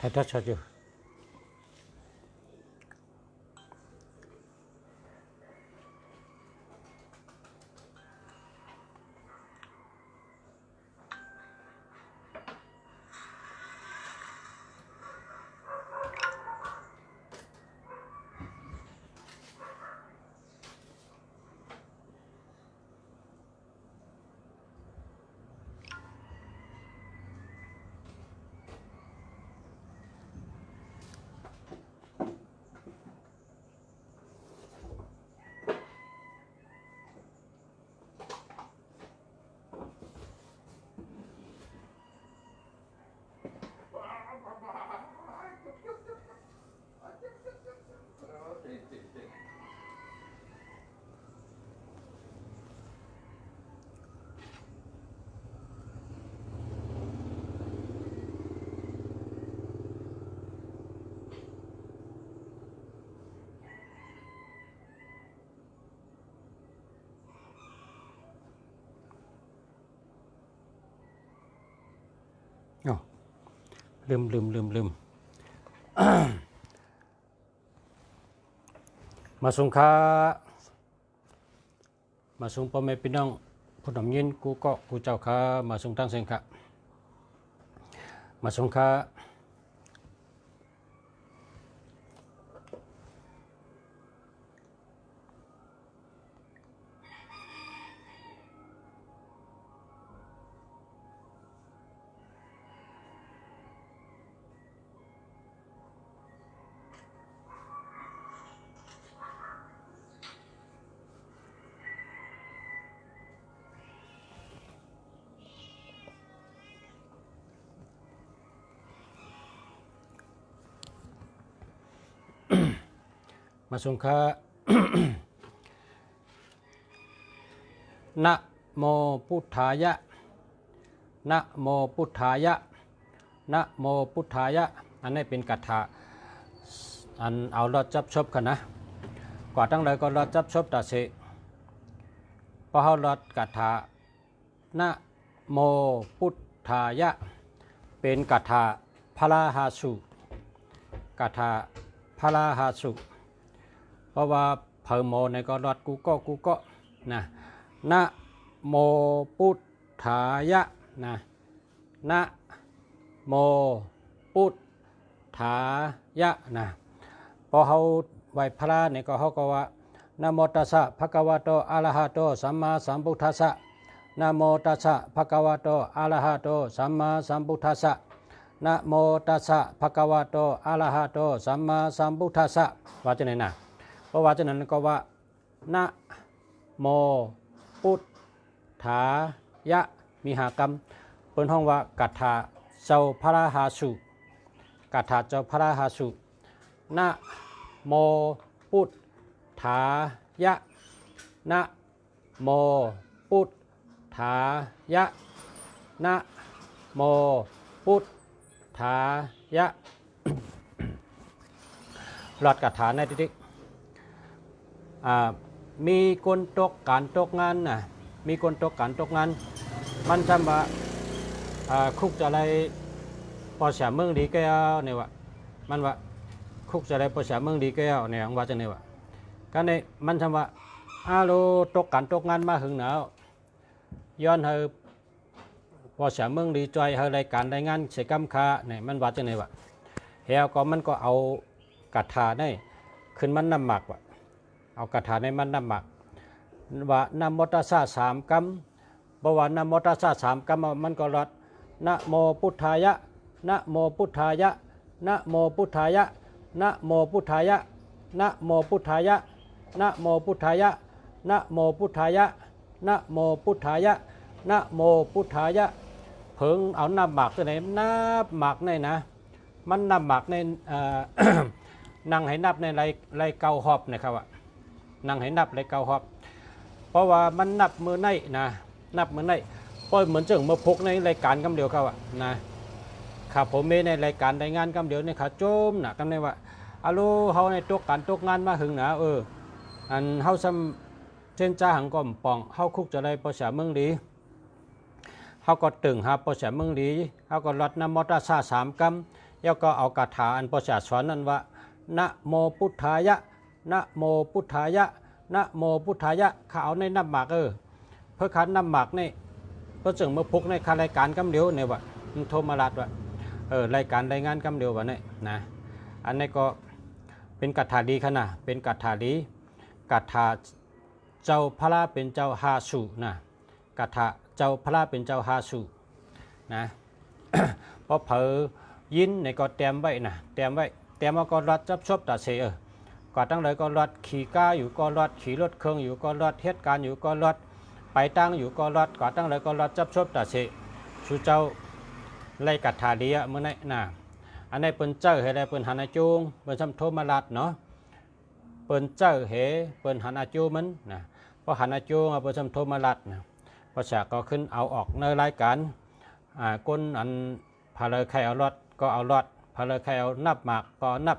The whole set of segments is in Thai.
ให้ทัชอยู่ลืมมาส่งค่ามาส่งพ่อแม่พี่น้องผู้นำยินกูก็กูเจ้าค่ามาส่งตั้งเสียงค่ะมาส่งค่ามาส่งค่า นะโมพุทธายะนะโมพุทธายะนะโมพุทธายะอันนี้เป็นคาถาอันเอารอดจับชบกันนะกว่าตั้งเลยก็รอดจับชบตาเสพอเขารอดคาถานะโมพุทธายะเป็นคาถาพระหาสุคาถาพระหาสุเพราะว่าเพอโมในก็รอดกูก็นะนะโมพุทธายะนะนะโมพุทธายะนะพอเขาไหวพระเนี่ยก็เขาก็ว่านะโมตัสสะภะคะวะโตอะระหะโตสัมมาสัมพุทธัสสะนะโมตัสสะภะคะวะโตอะระหะโตสัมมาสัมพุทธัสสะนะโมตัสสะภะคะวะโตอะระหะโตสัมมาสัมพุทธัสสะว่าจะไหนนะเพราะว่าจะนั้นก็ว่านะโมพุทธายะมีหากรรมเปิ้นห้องว่ากัตถาเจ้าพระหาสุกัตถาเจ้าพระหาสุนะโมพุทธายะนะโมพุทธายะนะโมพุทธายะ หลอดกัตถาในที่มีคนตกการตกงานนะมีคนตกการตกงานมันทำว่าคุกจะอะไรพอเสียเมืองดีแก้วเนี่ยว่ามันว่าคุกจะอะไรพอเสียเมืองดีแก้วเนี่ยว่าจะเนี่ยว่าก็ในมันทำว่าอาโลตกการตกงานมาหึงหนาวย้อนเฮอพอเสียเมืองดีจอยเฮอรายการรายงานเสียกรรมค้าเนี่ยมันว่าจะเนี่ยว่าเฮียก็มันก็เอากระถาได้ขึ้นมันน้ำหมักว่ะเอากระถาในมันน้ำหมักว่านำมตัสสะสามกัมบอกว่านำมตัสสะสามกัมมันก็รอดนะโมพุทธายะนะโมพุทธายะนะโมพุทธายะนะโมพุทธายะนะโมพุทธายะนะโมพุทธายะนะโมพุทธายะนะโมพุทธายะนะโมพุทธายะเพิ่งเอาน้ำหมักตัวไหนน้ำหมักในนะมันน้ำหมักในนั่งให้นับในไรเกาหอบนะครับว่านั่งให้นับไรเกาหอบเพราะว่ามันนับมือในนะนับมือในเพราะเหมือนเจิงมาพกในรายการกำเดียวเขาอะนะครับผมเมในรายการรายงานกำเดียวเนี่ยขาโจมนะกำเนี่ยว่าอาลูเขาในตกการตกงานมาหึงนะอันเขาซ้ำเช่นจ้าหังก่อมป่องเขาคุกจะได้ภาษาเมืองดีเขาก็ตึงหาภาษาเมืองดีเขาก็รัดนำมอเตอร์ซาสามกัม แล้วก็เอาคาถาอันประชาสอนนั้นว่านะโมพุทธายะนะโมพุทธายะนะโมพุทธายะเขาเอาในน้ำหมากเพื่อคันน้ำหมากนี่เพื่อจึงมาพุกในรายการกำเดียวเนี่ยว่ามันโทรมาลัดว่ารายการรายงานกำเดียวว่าเนี่ยนะอันนี้ก็เป็นคาถาดีขนาดเป็นคาถาดีคาถาเจ้าพระเป็นเจ้าฮาสุนะคาถาเจ้าพระเป็นเจ้าฮาสุนะ เพราะเผอยินในก็เตรียมไว้นะเตรียมไว้เตรียมว่าก็รถจับชบตัดเสียก็ตั้งเลยก็รถขี่ก้าอยู่ก็รถขี่รถเครื่องอยู่ก็รถเหตุการณ์อยู่ก็รถไปตั้งอยู่ก็รถก็ตั้งเลยก็รถจับชบตัดเสียชูเจ้าไล่กัดถาดีอะเมื่อไหร่นะอันนี้เปิ้นเจ้าให้ได้เปิ้นหันอาจูงเปิ้นซ้ำโทมาลัดเนาะเปิ้นเจ้าเหเปิ้นหันอาจูมันนะเพราะหันอาจูงเปิ้นซ้ำโทมาลัดนะภาษาก็ขึ้นเอาออกในรายการก้นอันพาเลยใครเอารถก็เอารถพาเลยใครเอานับหมากก็นับ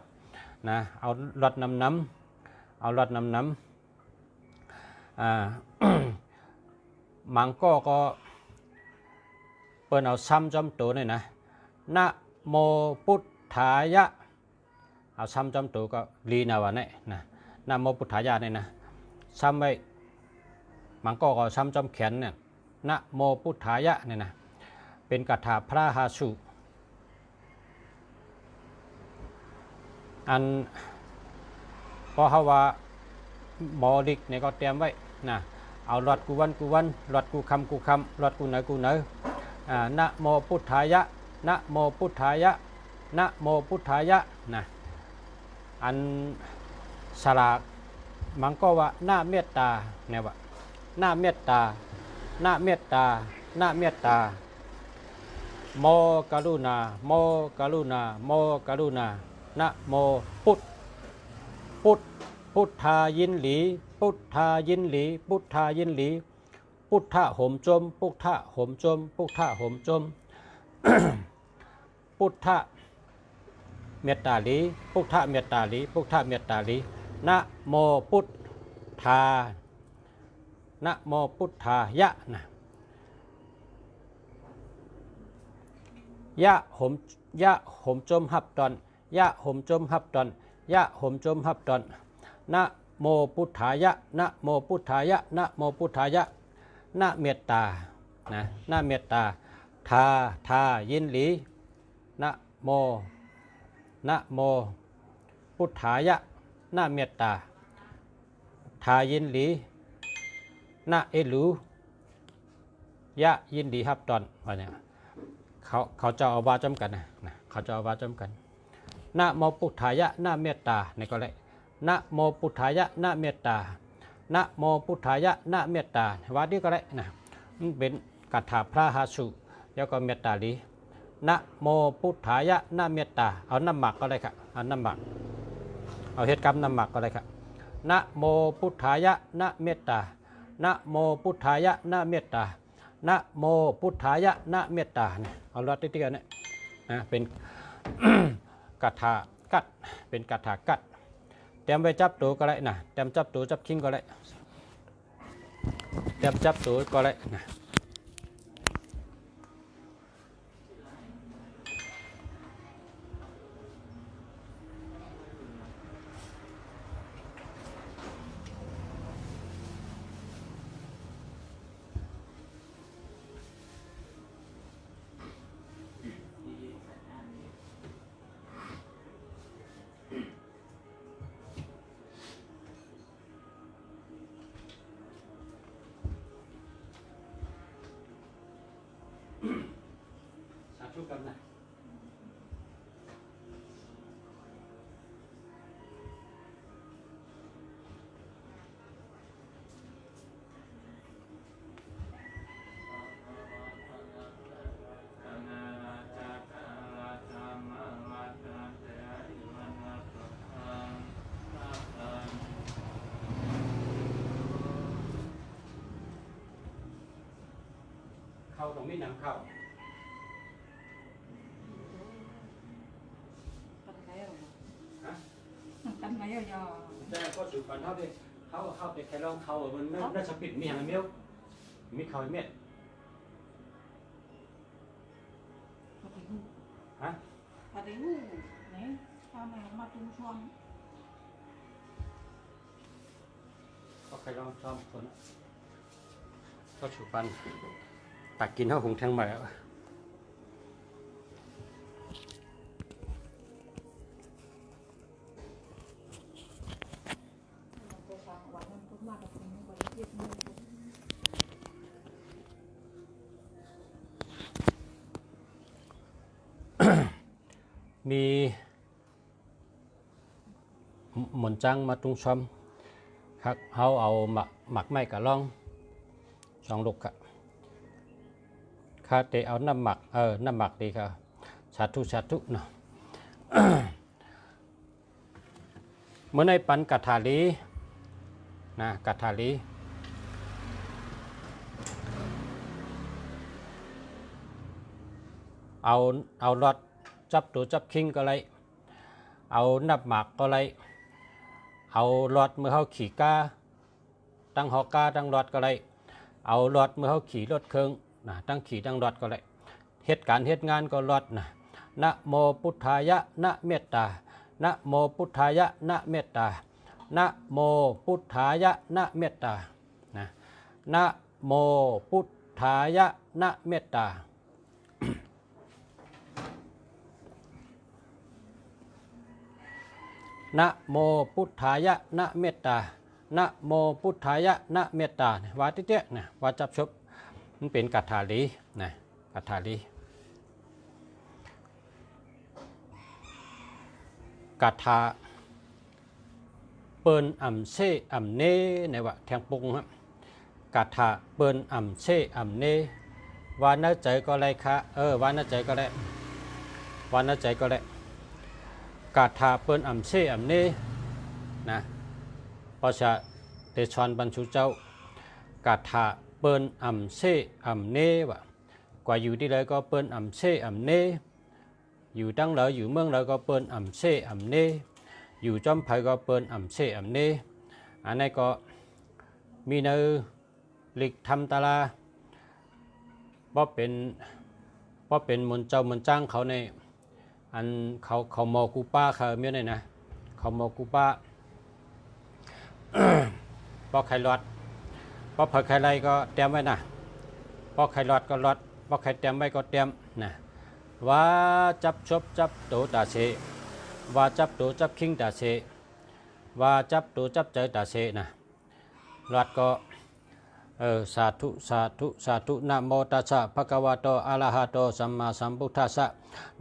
นะเอารถน้ำเอารถน้ำมังก็เปิ้นเอาซ้ำจอมตัวนี่นะนะโมพุทธายะเอาซ้ำจอมตัวก็ลีนาวะเนี่ยนะนะโมพุทธายะเนี่ยนะซ้ำไว้มังก็ซ้ำจอมแขนเนี่ยนะโมพุทธายะเนี่ยนะเป็นคาถาพระหาสุอันพอเขาว่าหมอดิกเนี่ยก็เตรียมไว้นะเอารถกูวันรถกูคำรถกูไหนนะโมพุทธายะนะโมพุทธายะนะโมพุทธายะนะอันสลากมันก็ว่าหน้าเมตตาเนี่ยว่าหน้าเมตตาหน้าเมตตาหน้าเมตตาโมกรุณาโมกรุณาโมกรุณานะโมพุทพุทธายินหลีพุทธายินหลีพุทธายินหลีพุทธะห่มจมพุทธะห่มจมพุทธะห่มจม พุทธะเมตตาลีพุทธะเมตตาลีพุทธะเมตตาลีนะโมพุทธานะโมพุทธายะนะยะห่มจมหับตอนยะห่มจมหับตอนยะห่มจมหับตอนนะโมพุทธายะนะโมพุทธายะนะโมพุทธายะนะเมตตานะนะเมตตาทายินหลีนะโมพุทธายะนะเมตตาทายินหลีนะเอลูยะยินดีหับตอนว่าเนี่ยเขาจะเอาว่าจำกันนะเขาจะเอาว่าจำกันนะโมพุทธายะนะเมตตาในก็เลยนะโมพุทธายะนะเมตตานะโมพุทธายะนะเมตตาว่าดีก็เลยนะมันเป็นคาถาพระหาสุแล้วก็เมตตาลีนะโมพุทธายะนะเมตตาเอาน้ำหมักก็เลยครับเอาน้ำหมักเอาเหตุกรรมน้ำหมักก็เลยครับนะโมพุทธายะนะเมตตานะโมพุทธายะนะเมตตานะโมพุทธายะนะเมตตาเนี่ยเอารอดติดกันเนี่ยนะเป็น คาถากัดเป็นคาถากัดเตรียมไปจับตัวก็ได้นะเตรียมจับตัวจับคิงก็ได้เตรียมจับตัวก็ได้นะสาธุกันนะเข้าตรงนี้นำเข้าตั้งไงยอแต่ก็สุดก่อนเท่าที่เข้าแต่แค่ลองเข้ามันน่าจะปิดมีอย่างเดียวมีเข้าเม็ดฮะ ปฏิหู ข้าวแม่มาตุ้งช่วงก็ใครลองชอบคนก็ฉุปันตักกินเท่าหุงแทงใหม่แล้วมีหมุนจังมาตุ้งชอมครับเขาเอาหมักไม้กะล่องสองลูกครับข้าเตเอาน้ำหมักน้ำหมักดีครับสาธุเนาะ เมื่อในปันกัทธาลีนะกัทธาลีเอารถจับตัวจับคิงก็เลยเอานับหมากก็เลยเอารถเมื่อเขาขี่ก้าตั้งหอก้าตั้งรถก็เลยเอารถเมื่อเขาขี่รถเครื่องนะตั้งขี่ตั้งรถก็เลยเหตุการณ์เหตุงานก็รถนะโมพุทธายะนะเมตตานะโมพุทธายะนะเมตตานะโมพุทธายะนะเมตตานะโมพุทธายะนะเมตตานะโมพุทธายะนะเมตตานะโมพุทธายะนะเมตตาว่าที่เจ๊นะว่าจับชบมันเป็นกัทธาลีนะกัทธาลีกัทธาเปิ้นอ่ำเซอ่ำเนในว่าแทงปุงครับกัทธาเปิ้นอ่ำเซอ่ำเนว่าน่าใจก็ไรคะว่าน่าใจก็ได้ว่าน่าใจก็ได้กาถาเปิ้นอ่ำเซอ่ำเนนะพอชะเตชอนบรรชุเจ้ากาถาเปิ้นอ่ำเซอ่ำเนว่ากว่าอยู่ที่ไหนก็เปิ้นอ่ำเซอ่ำเนอยู่ตั้งเหลออยู่เมืองเหลอก็เปิ้นอ่ำเซอ่ำเนอยู่จอมไผ่ก็เปิ้นอ่ำเซอ่ำเนอันนี้ก็มีในหลีกทำตาลาเพราะเป็นมนเจ้ามนจ้างเขาในอันเขามอกูป้าเขาเมียนี่นะเขามอกูป้า พอไข่รอดพอเผยไข่ไรก็เตรียมไว้นะพอไข่รอดก็รอดพอไข่เตรียมไว้ก็เตรียมนะว่าจับชบจับโตตาเสว่าจับโตจับคิงตาเสว่าจับโตจับใจตาเสนะรอดก็สาธุนะโมตัสสะภะคะวะโตอะระหะโตสัมมาสัมพุทธัสสะ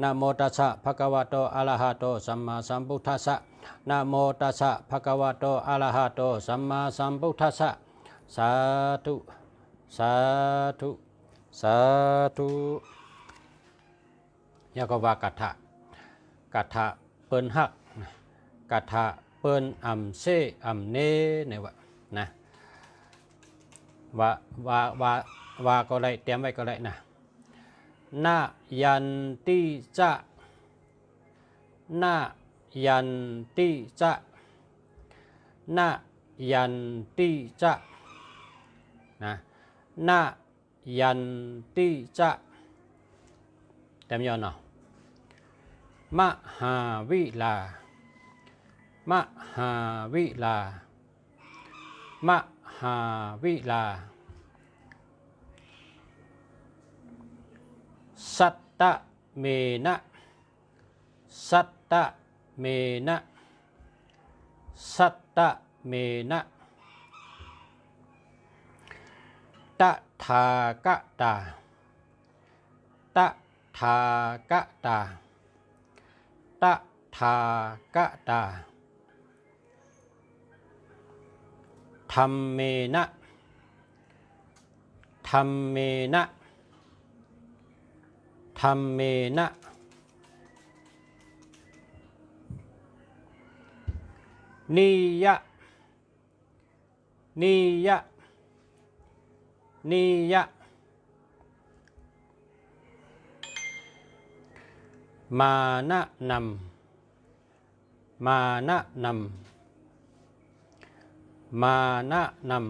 นะโมตัสสะภะคะวะโตอะระหะโตสัมมาสัมพุทธัสสะนะโมตัสสะภะคะวะโตอะระหะโตสัมมาสัมพุทธัสสะสาธุยากว่ากัทธะเปิ้นฮักกัทธะเปิ้นอ่ำเซอ่ำเนเนี่ยว่านะว่าก็ได้เตรียมไว้ก็ได้นะนายันติจะนายันติจะนายันติจะนะนายันติจะเต็มยอนเนาะมหาวิลามหาวิลามหาวิลาสัตตะเมนะสัตตะเมนะสัตตะเมนะตถากตาตถากตาตถากตาธัมเมนะธัมเมนะธัมเมนะนิยะนิยะนิยะมานะนำมานะนำมานะนำ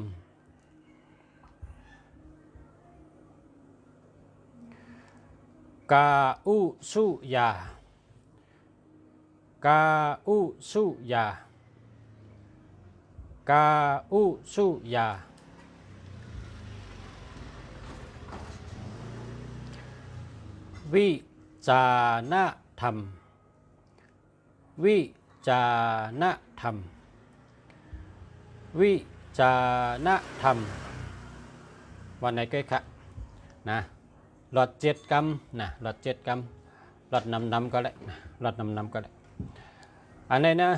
กาอุสุยาก กาอุสุยา กาอุสุยา วิจารณธรรม วิจารณธรรม วิจารณธรรม วันไหนก็ค่ะนะหลอด7 กรัมนะหลอด7 กรัมหลอดน้ำก็ได้นะหลอดน้ำก็ได้อันนี้นะ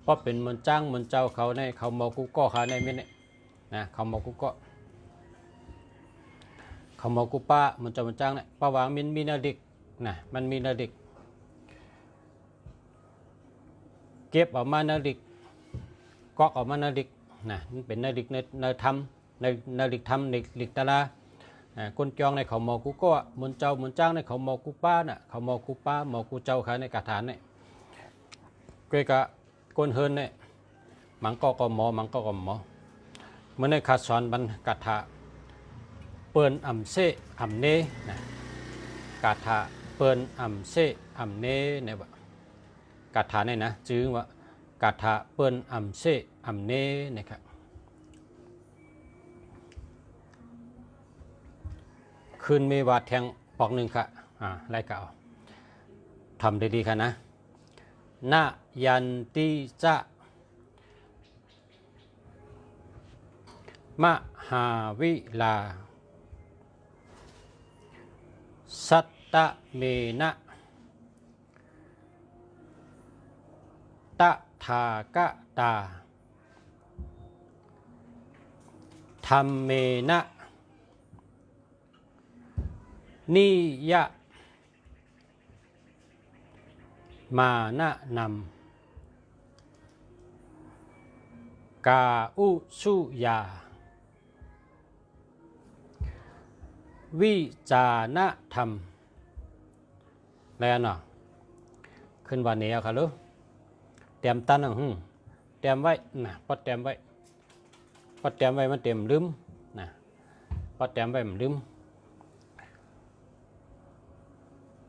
เพราะเป็นมนจ้างมนเจ้าเขาในเขามอกุก็เขาในไม่เนี่ยนะเขามอกุก็เขามอกุป้ามนเจ้ามนจ้างเนี่ยป้าวางมินมีนาดิกนะมันมีนาดิกเก็บออกมานาดิกกอกออกมานาดิกนะมันเป็นนาดิกในธรรมในนาดิกธรรมในดิกตาลาคนจองในเขามอกุก็มนเจ้ามนจ้างในเขามอกุป้าน่ะเขามอกุป้ามอกุเจ้าเขาในกาฐานเนี่ยก็กะคนเฮินเนี่ยมังก็หมอมังก็หมอเมื่อในขาดสอนบรรกาถาเปิ้นอ่ำเซอ่ำเนนะกาถาเปิ้นอ่ำเซอ่ำเนเนี่ยว่ากาถาเนี่ยนะจื้อว่ากาถาเปิ้นอ่ำเซอ่ำเนนะครับคืนมีวาดแทงปอกหนึ่งค่ะไล่เก่าทำได้ดีค่ะนะนายันติจะมหาวิลาสัตตะเมนะตะทากะตาธรรมเมนะนิยะมานะนำกาอุสุยาวิจารณธรรมแล้วเนาะขึ้นวันนี้ครับลูกเตรียมตั้งเตรียมไว้นะพอเตรียมไว้มันเตรียมลืมนะพอเตรียมไว้มันลืม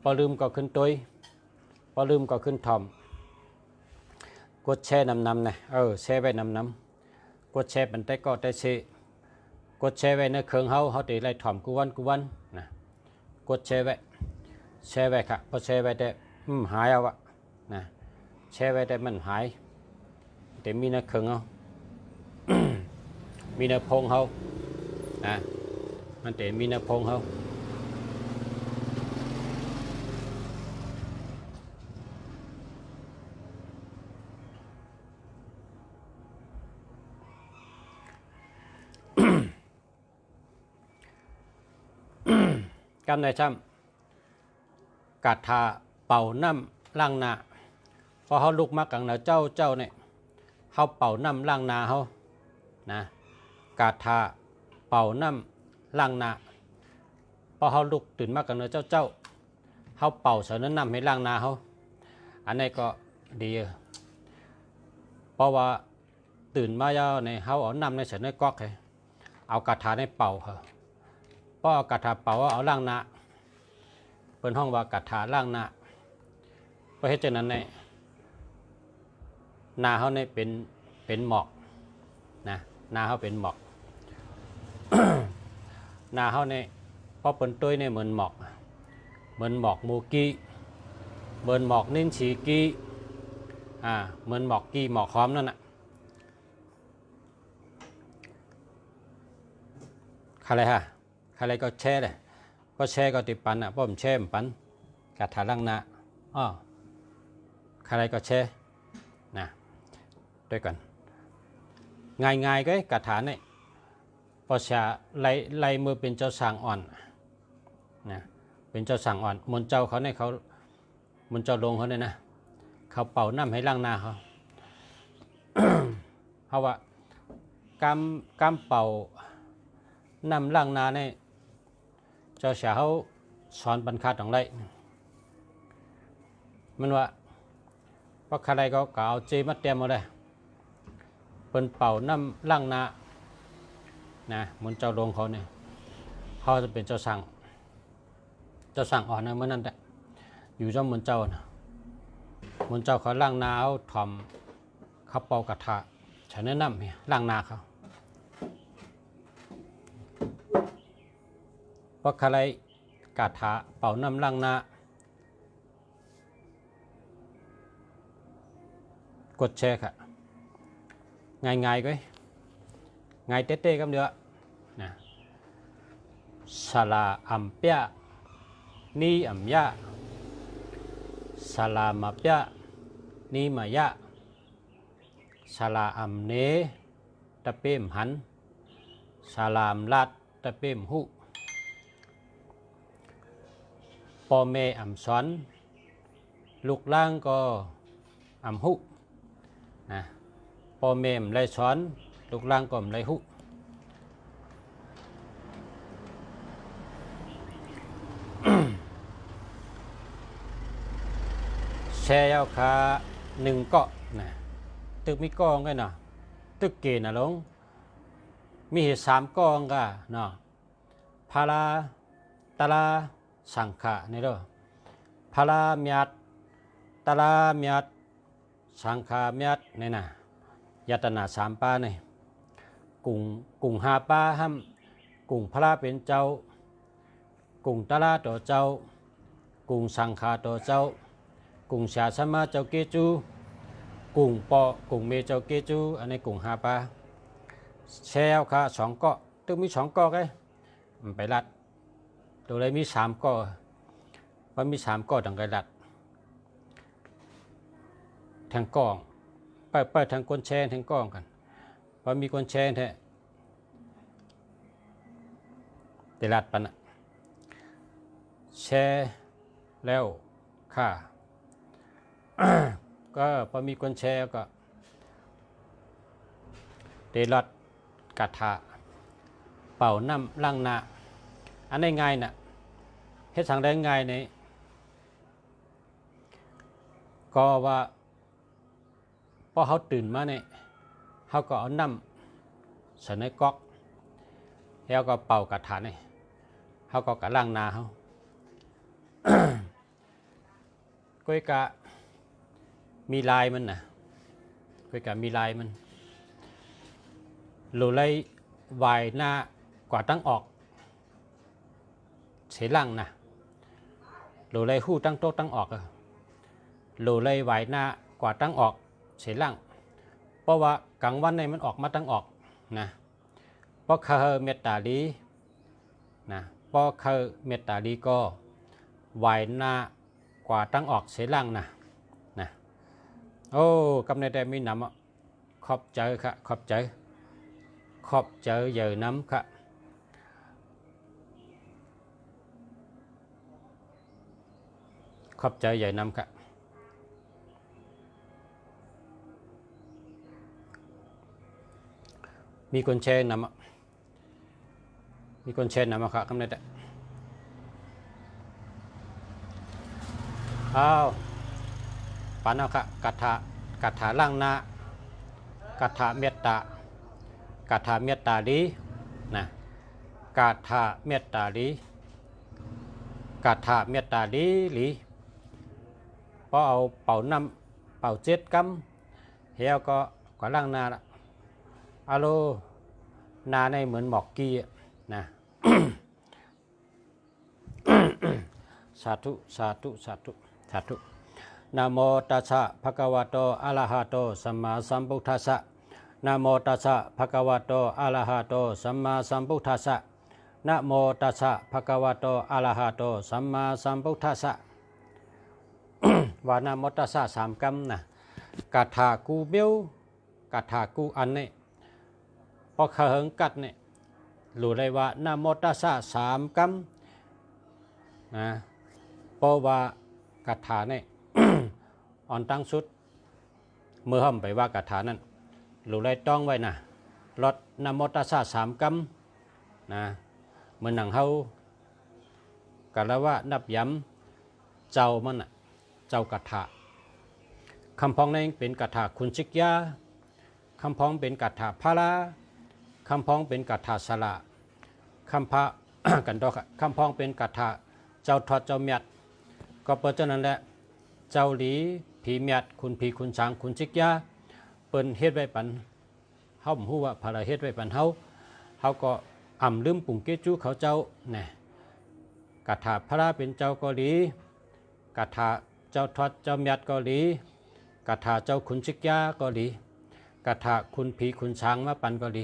พอลืมก็ขึ้นตัวพอลืมก็ขึ้นทอมกดแช่น้ำนะแช่ไว้น้ำกดแช่เป็นแต่ก็แต่เชกดแช่ไว้ในเครื่องเขาตีไล่ถ่อมกูวันนะกดแช่ไว้ค่ะพอแช่ไว้แต่หายเอาอะนะแช่ไว้แต่มันหายแต่มีในเครื่องเขา มีในพงเขานะมันแต่มีในพงเขากำในช่ำกาถาเป่าน้ำล้างหน้าพอเขาลุกมากังนะเจ้าเนี่ยเขาเป่าน้ำล้างหน้าเขานะกาถาเป่าน้ำล้างหน้าพอเขาลุกตื่นมากังนะเจ้าเขาเป่าเสนน้ำให้ล้างหน้าเขาอันนี้ก็ดีเพราะว่าตื่นมาเจ้าในเขาเอาน้ำในเสนก๊อกให้เอากาถาในเป่าเหรอเพราะกาถาเป่าเอาล้างหน้าเป็นห้องว่ากาถาล้างหน้าเพราะเหตุฉะนั้นในหน้าเขาเนี่ยเป็นหมอกนะหน้าเขาเป็นหมอก หน้าเขาเนี่ยเพราะเป็นตัวเนี่ยเหมือนหมอกมูกีเหมือนหมอกนิ่นฉีกีเหมือนหมอกกีหมอกค้อมนั่นน่ะใครก็แช่เลยก็แช่ก็ติดปันเพราะผมแช่ปันกาถาล้างหน้าใครก็แช่นะด้วยกันง่ายก็กาถาเนี่ยพอชาไล่มือเป็นเจ้าสางอ่อนนะเป็นเจ้าสางอ่อนมนเจ้าเขาเนี่ยเขามนเจ้าลงเขาเนี่ยนะเขาเป่าน้ำให้ล้างหน้าเขา เขาว่ากำเป่าน้ำล้างหน้าเนี่ยเจ้าชาเขาสอนบรรคัดของไรมันว่าเพราะใครก็เอาเจมาเตรียมมาเลยเป็นเป่าน้ำล้างหน้านะมันเจ้าลงเขาเนี่ยเขาจะเป็นเจ้าสั่งอ่อนนะเมื่อนั้นแต่อยู่เจ้าเหมือนเจ้านะ มุนเจ้าเขาล่างนาเอาถ่อมเขาเป่ากระทะฉันแนะนำเนี่ยล่างนาเขาเพราะอะไรกระทะเป่าน้ำล่างนากดแชร์ค่ะง่ายๆก็ง่ายเต้ๆกันเดียวนะสลาอัมเปียนี่อัมยะสลามาเปียนี่มายะสลาอัมเนตะเปมหันสลามลัดตะเปมหุปอเมอัมสอนลูกล่างก็อัมหุนะปอเมมไรสอนลูกล่างก็ไรหุแชร์เอาคาหนึ่งเกาะนะตึกมีกองกันเนาะตึกเกณฑ์นะลงมีเหตุสามกองกันเนาะพาราตาลาสังขะนี่เด้อพาราเมียดตาลาเมียดสังขะเมียดนี่นะยตนาสามป้านี่กุ่งหาป้าห้ำกุ่งพระเป็นเจ้ากุ่งตาลาต่อเจ้ากุ่งสังขะต่อเจ้ากุ่งชาสมาเจ้าเกจูกุ่งปอกุ่งเมเจ้าเกจูอันนี้กุ่งหาป้าแชวค่ะสองเกาะตึกมีสองเกาะไงมันไปรัดตัวเลยมีสามเกาะว่ามีสามเกาะดังไกรัดทางกองไปทางก้นแชงทางกองกันว่ามีก้นแชงแท้เตลัดปันนะแชแล้วค่ะ ก็พอมีคนแชร์ก็เตลัดกระทะเป่าน้ำล่างนาอันนี้ง่ายนะเฮ็ดทางได้ง่ายในก็ว่าพอเขาตื่นมาเนี่ยเขาก็เอาน้ำใส่ในก๊อกแล้วก็เป่ากระทะเนี่ยเขาก็กระล่างนาเขา ก้อยกะมีลายมันนะก้อยกะมีลายมันหลุไลวายหน้ากว่าตั้งออกเสลังนะหลุไลหู้ตั้งโต๊ะตั้งออกหลุไลวายหน้ากว่าตั้งออกเสลังเพราะว่ากลางวันในมันออกมาตั้งออกนะเพราะเคอเมตตาลีนะเพราะเคอเมตตาลีก็วายหน้ากว่าตั้งออกเสลังนะโอ้กำเนิดได้มีน้ำขอบใจค่ะขอบใจเยอะน้ำค่ะขอบใจเยอะน้ำค่ะมีคนแชร์น้ำมีคนแชร์น้ำค่ะกำเนิดได้อ้าวปานเอาค่ะกัถาล่างหน้ากัถาเมตตาดีนะกัถาเมตตาดีหลีพอเอาเป่าน้ำเป่าเจ็ดกำเฮียก็ล่างหน้าละอะโลนาในเหมือนหมอกกี้นะ สาธุนะโมตัสสะภะคะวะโตอะระหะโตสัมมาสัมพุทธัสสะนะโมตัสสะภะคะวะโตอะระหะโตสัมมาสัมพุทธัสสะนะโมตัสสะภะคะวะโตอะระหะโตสัมมาสัมพุทธัสสะ ว่านะโมตัสสะสามกำนะกาถากูเบี้ยวกาถากูอันนี่พอเขิงกัดเนี่ยรู้เลยว่านะโมตัสสะสามกำนะเพราะว่ากาถาเนี่ย อ่อนตั้งสุดเมื่อห้อมไปว่ากาถานั้นหลุไลต้องไว้นะรถนะโมตัสสะสามกำนะเมื่อหนังเฮากะละว่านับย้ำเจ้ามันน่ะเจ้ากาถาคำพ้องนั้นเป็นกาถาคุณชิกยาคำพ้องเป็นกาถาพาราคำพ้องเป็นกาถาสละคำพระ กันดอกคำพ้องเป็นกาถาเจ้าทอดเจ้าเมียดก็เพราะฉะนั้นแหละเจ้าหลีพ ผีเมียดคุณผีคุณช้างคุณชิกยาเปิ้นเฮ็ดไว้ปันเฮาบ่ฮู้ว่าภาระเฮ็ดไว้ปันเฮาก็อ่ำลืมปุ่งเกจูเขาเจ้าแหน่กะถาพระเป็นเจ้าเกาหลีกะถาเจ้าทอดเจ้าเมียดเกาหลีกะถาเจ้าคุณชิกยาเกาหลีกะถาคุณผีคุณช้างมาปันเกาหลี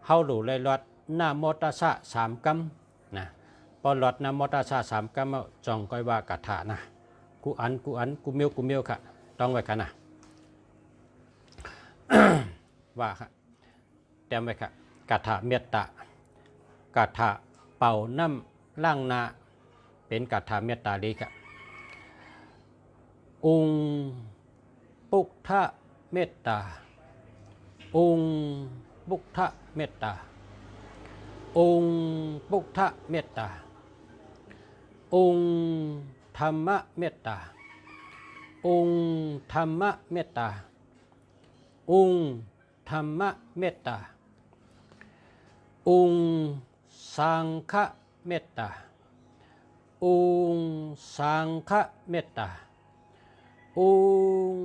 เฮาหลู่เลยลอดหน้าโมตัสสะ3กัมนะปอลอดหน้าโมตัสสะ3กัมจองก้อยว่ากะถานะกูอันกูเมียวค่ะต้องไว้ค่ะนะ ว่าค่ะเตรียมไว้ค่ะกะถาเมตตากะถาเป่าน้ำล่างนาเป็นกะถาเมตตาลีค่ะองค์ปุกทะเมตตาองค์ปุกทะเมตตาองค์ปุกทะเมตตาองค์ธรรมะเมตตาองค์ธรรมะเมตตาองค์ธรรมะเมตตาองค์สังฆเมตตาองค์สังฆเมตตาองค์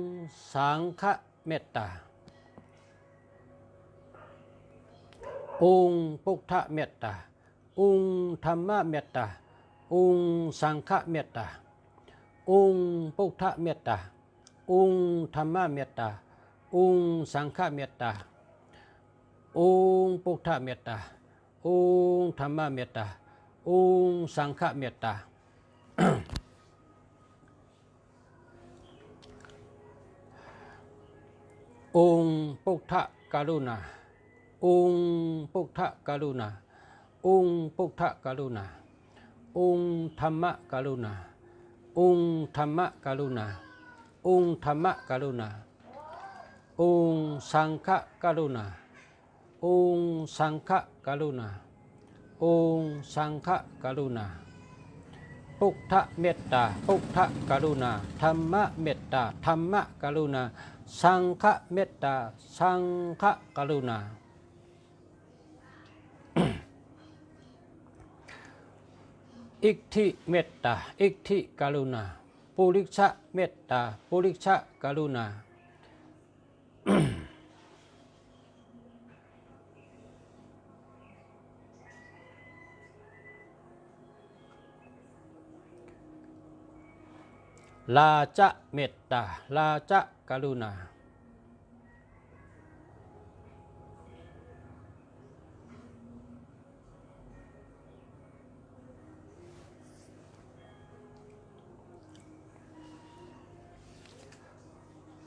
สังฆเมตตาองค์พุทธเมตตาองค์ธรรมเมตตาองค์สังฆเมตตาองค์พุทธเมตตาองค์ธรรมเมตตาองค์สังฆเมตตาองค์พุทธเมตตาองค์ธรรมเมตตาองค์สังฆเมตตา องค์พุทธกรุณาองค์พุทธกรุณาองค์พุทธกรุณาองค์ธรรมกรุณาองค์ธรรมกรุณาองค์ธรรมกรุณาองค์สังฆกรุณาองค์สังฆกรุณาองค์สังฆกรุณาพุทธเมตตาพุทธกรุณาธรรมเมตตาธรรมกรุณาสังฆเมตตาสังฆกรุณา อิทธิเมตตาอิทธิกรุณาปุริชะเมตตาปุริชะกรุณา ลาจะเมตตาลาจะกรุณา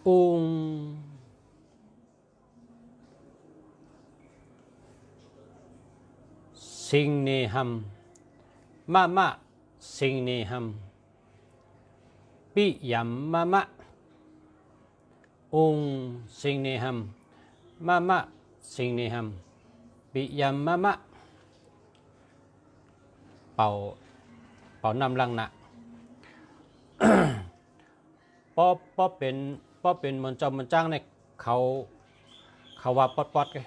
องค์สิงเนหัมมะมะสิงเนหัมปิยัมมะมะองค์สิงเนหัมมะมะสิงเนหัมปิยัมมะมะเป่านำลังนะ ป้อเป็นมนเจ้ามนจ้างในเขาว่าปอดกัน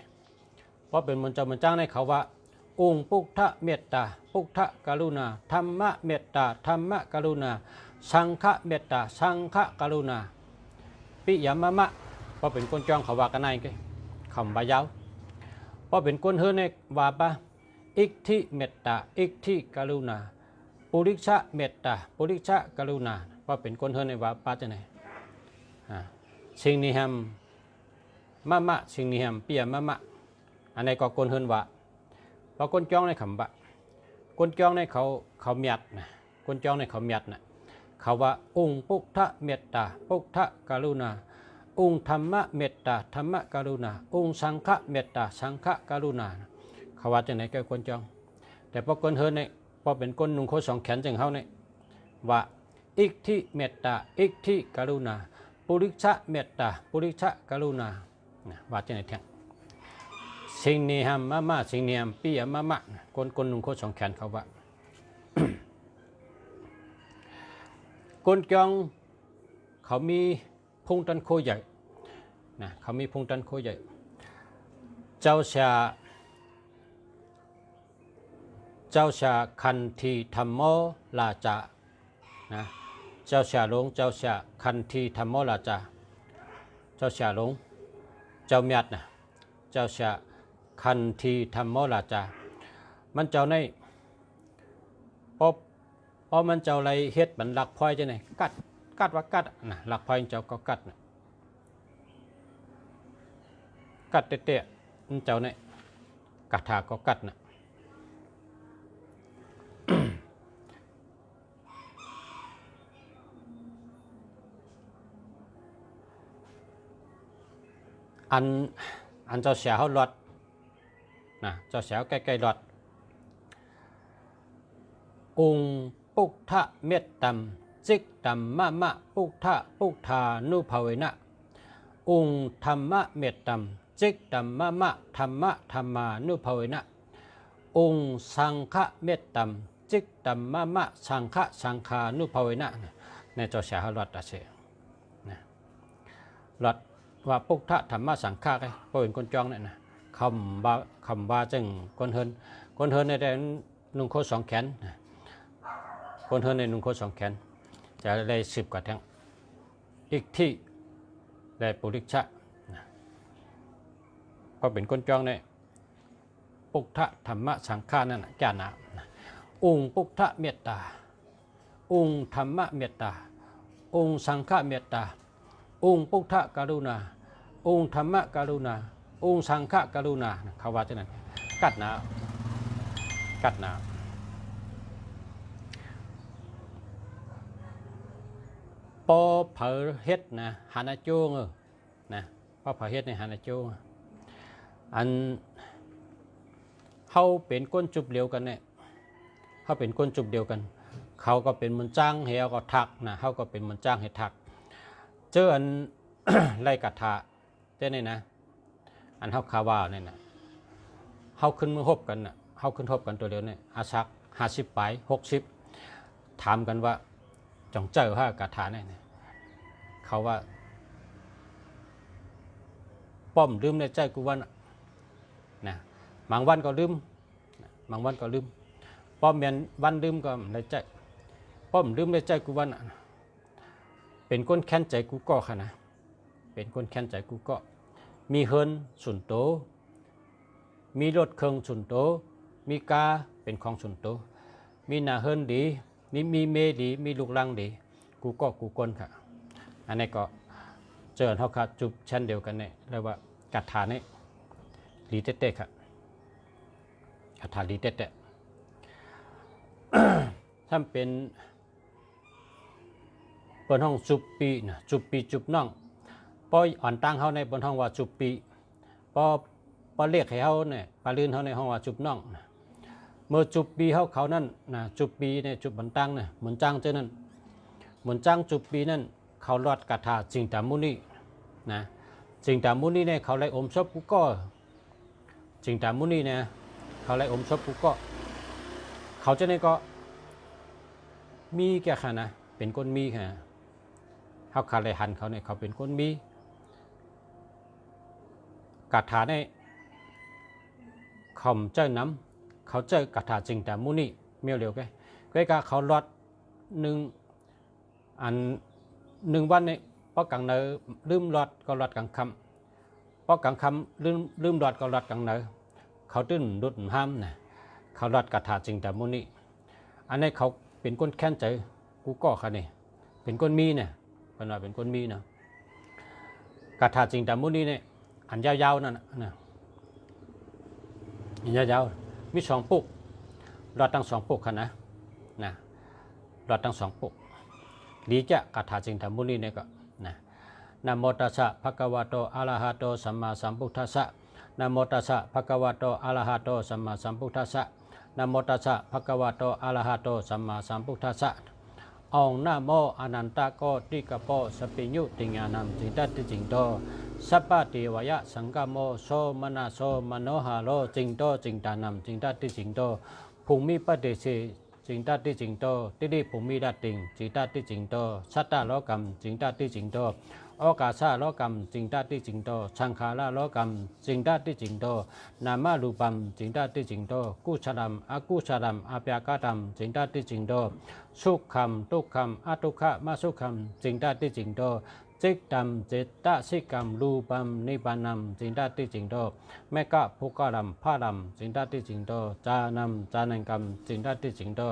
ป้อเป็นมนเจ้ามนจ้างในเขาว่าองค์พุทธเมตตาพุทธกรุณาธรรมเมตตาธรรมกรุณาสังฆเมตตาสังฆกรุณาปิยมะมะป้อเป็นคนจ้องเขาว่ากันในกันคำบายาวป้อเป็นคนเฮือในว่าปะอิทธิเมตตาอิทธิกรุณาปุริชะเมตตาปุริชะกรุณาป้อเป็นคนเฮือในว่าปะจะไหนสิ่งนี้แฮมมะมะสิ่งนี้แฮมเปียมะมะอันนี้ก็คนเฮือนว่าเพราะคนจ้องในคำบะคนจ้องในเขาเมียดนะคนจ้องในเขาเมียดนะเขาว่าองค์พุทธเมตตาพุทธกรุณาองค์ธรรมเมตตาธรรมกรุณาองค์สังฆเมตตาสังฆกรุณาเขาว่าจะไหนแก่คนจ้องแต่พอคนเฮือนเนี่ยพอเป็นคนนุ่งโคสองแขนจังเขาเนี่ยว่าอิทธิเมตตาอิทธิกรุณาปุริชะเมตตาปุริชะกรุณาว่าจะไหนแท้สิ่งนี้ฮัมมะมะสิ่งนี้ฮัมปียมะมะคนนุ่งโคสองแขนเขาว่า คนจองเขามีพุงตันโคใหญ่นะเขามีพุงตันโคใหญ่เจ้าชาคันธีธรรมโมลาจานะ เจ้าเสียหลงเจ้าเสียคันธีธรรมราชาเจ้าเสียหลงเจ้าเมียดนะเจ้าเสียคันธีธรรมราชามันเจ้าในพอมันเจ้าอะไรเฮ็ดมันหลักพลอยจะไหนกัดว่ากัดนะหลักพลอยเจ้าก็กัดนะกัดเตะๆมันเจ้าเนี่ยกัดถาก็กัดนะอันเจ้าเสียเขาหลอดนะเจ้าเสียใกล้ๆหลอดองค์ปุกทะเมตตัมจิกตัมมะปุกทะปุกทานุภเวนะองค์ธรรมะเมตตัมจิกตัมมะธรรมะธรรมานุภเวนะองค์สังฆะเมตตัมจิกตัมมะสังฆะสังฆานุภเวนะในเจ้าเสียเขาหลอดอาเสนะหลอดว่าปุกทะธรรมะสังฆะไงพอเห็นคนจองเนี่ยนะคำว่าจึงคนเฮินในแต่นุ่งโคสองแขนคนเฮินในนุ่งโคสองแขนจะได้10 กว่าแท่งอีกที่ได้ปุริชะพอเป็นคนจองเนี่ยปุกทะธรรมะสังฆะนั่นแก่หนาองค์ปุกทะเมตตาองค์ธรรมะเมตตาองค์สังฆะเมตตาองค์ปุกทะกรุณาองค์ธรรมะกรุณาองค์สังฆะกรุณาเขาว่าจะนั้นกัดหนาปอเผอเฮ็ดนะหานาโจงนะปอเผอเฮ็ดในหานาโจงอันเขาเป็นก้นจุบเดียวกันเนี่ยเขาเป็นก้นจุบเดียวกันเขาก็เป็นมันจ้างเฮาก็ทักนะเขาก็เป็นมันจ้างให้ทักเจออัน ไล่กัดถาเจ้านี่นะอันเขาคาว่าเนี่ยนะเขาขึ้นมือหบกันนะเขาขึ้นหบกันตัวเดียวเนี่ยอาชัก50 ไป60ถามกันว่าจงเจอห้ากาถาเนี่ยเขาว่าป้อมลืมในใจกูวันนะบางวันก็ลืมบางวันก็ลืมป้อมเมียนวันลืมก็ในใจป้อมลืมในใจกูวันเป็นก้นแค้นใจกูก็ค่ะนะเป็นก้นแค้นใจกูก็มีเฮินสุนโตมีรถเครื่องสุนโตมีกาเป็นของสุนโตมีหน้าเฮินดีมีเมดีมีลูกลังดีกูก็กูก้นค่ะอันนี้ก็เจอเขาค่ะจุบชั้นเดียวกันเนี่ยเรียกว่ากัดฐานนี่ลีเต้ค่ะกัดฐานลีเต้ถ้าเป็นบนห้องจุบปีนะจุบปีจุบน่องพออ่อนตั้งเขาในบนห้องว่าจุบปีพอเรียกให้เขาเนี่ยปลาลื่นเขาในห้องว่าจุบน่องนะเมื่อจุบปีเขานั่นนะจุบปีเนี่ยจุบบันตั้งเนี่ยเหมือนจ้างเจ้านั่นเหมือนจ้างจุบปีนั่นเขาลอดกระถาจิงตามุนีนะจิงตามุนีเนี่ยเขาไล่อมชอบกูก็จิงตามุนีเนี่ยเขาไล่อมชอบกูก็เขาจะเนี่ยก็มีแก่ค่ะนะเป็นคนมีค่ะเขาขาดเลยหันเขาเนี่ยเขาเป็นคนมีกระถาเนี่ยเขาเจ้าน้ำเขาเจอกระถาจริงแต่มุนี่เมียวเร็วแกก็เขาลอด1 วันเนี่ยเพราะกลางเนอลืมลอดก็ลอดกลางคำเพราะกลางคำลืมลอดก็ลอดกลางเนอเขาตื้นดุดห้ามนะเขาลอดกระถาจริงแต่มุนี่อันนี้เขาเป็นคนแค้นใจกูก็ค่ะนี่เป็นคนมีเนี่ยเป็นว่าเป็นคนมีนะกระถาจริงแต่มุนี่เนี่ยอันยาวๆนั่นนะยาวๆมี2 ปุกหลอดทั้ง2 ปุกค่ะนะหลอดทั้ง2 ปุกดีจะกถาจริงธรรมุนีเนี่ยก็นะนะโมตัสสะภะคะวะโตอะระหะโตสัมมาสัมพุทธัสสะนะโมตัสสะภะคะวะโตอะระหะโตสัมมาสัมพุทธัสสะนะโมตัสสะภะคะวะโตอะระหะโตสัมมาสัมพุทธัสสะองนะโมอนันตโกติกโปสปิญุติญาณัมจิตติจิงโตสัพพะเทวายะสังฆโมโสมนาโสมโนหะโลจิงโตจิงตานัมจิงตติจิงโตภูมิปฏิเสจิงตติจิงโตติริภูมิดัตติงจิงตติจิงโตสัตตะโลกัมจิงตติจิงโต อากาศโลกรรมจิงตาติจิงโตสังขาราโลกรรมจิงตาติจิงโตนามารูปัมจิงตาติจิงโตกุชลัมอกุชลัมอาปยากาตัมจิงตาติจิงโตสุขัมทุกขัมอทุกขะมาสุขัมจิงตาติจิงโตจิกตัมจิตตะสิกัมรูปัมนิพานัมจิงตาติจิงโตเมกะภูกะลัมพาลัมจิงตาติจิงโตจานัมจานังกัมจิงตาติจิงโต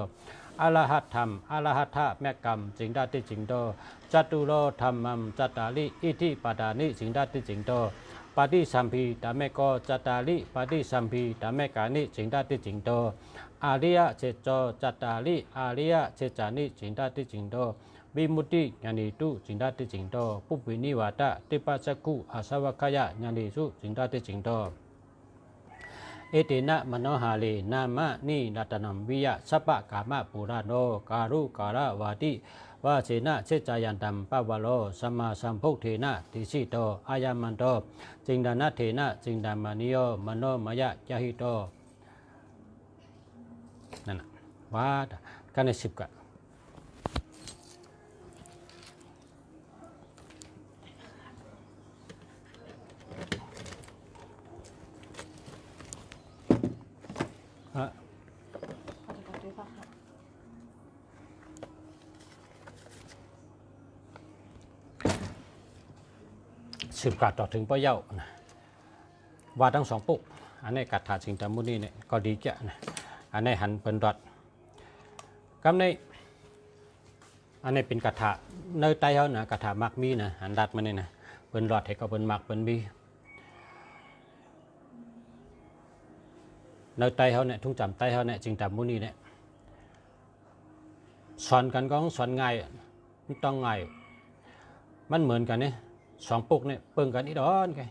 อรหัตธรรมอรหัตถะแมกกรรมจิงดาติจิงโตจัตุโลธรรมัมจัตตาลิอิทิปตานิจิงดาติจิงโตปฏิสัมพีตาเมโกจัตตาลิปฏิสัมพีตาเมกานิจิงดาติจิงโตอาริยเจโจจัตตาลิอาริยเจจานิจิงดาติจิงโตวิมุตติญาณิตุจิงดาติจิงโตปุปปินิวาตะติปัสสกุอาสวัคยะญาณิสุจิงดาติจิงโตเอเตนะมโนหาเลนามะนิรัตนัมวิยะสัพพะกามะปุราโนการุการะวาติวาเสนะเชจายันตัมปวโลสัมมาสัมพุทเทนะติสิโตอายามันโตจิงดานะเทนะจิงดามานิโยมโนมยะยะหิโตนั่นน่ะว่ากันใน10กะ10 กะต่อถึงป้อเย้านะว่าทั้ง2ปุกอันนี้กัดถาสิงตามุนีเนี่ยก็ดีจ้ะนะอันนี้หันเป็นดอดกำในอันนี้เป็นกัดถาเนื้อไตเขานะกัดถามักมีนะหันดัดมาเนี่ยนะเป็นดอดให้ก็เป็นมักเป็นมีเนื้อไตเขาเนี่ยทุ่งจำไตเขาเนี่ยสิงตามุนีเนี่ยสอนกันก็สอนง่ายมันต้องง่ายมันเหมือนกันเนี่ย2 ปุกเนี่ยเปิ่งกันอีดอนไง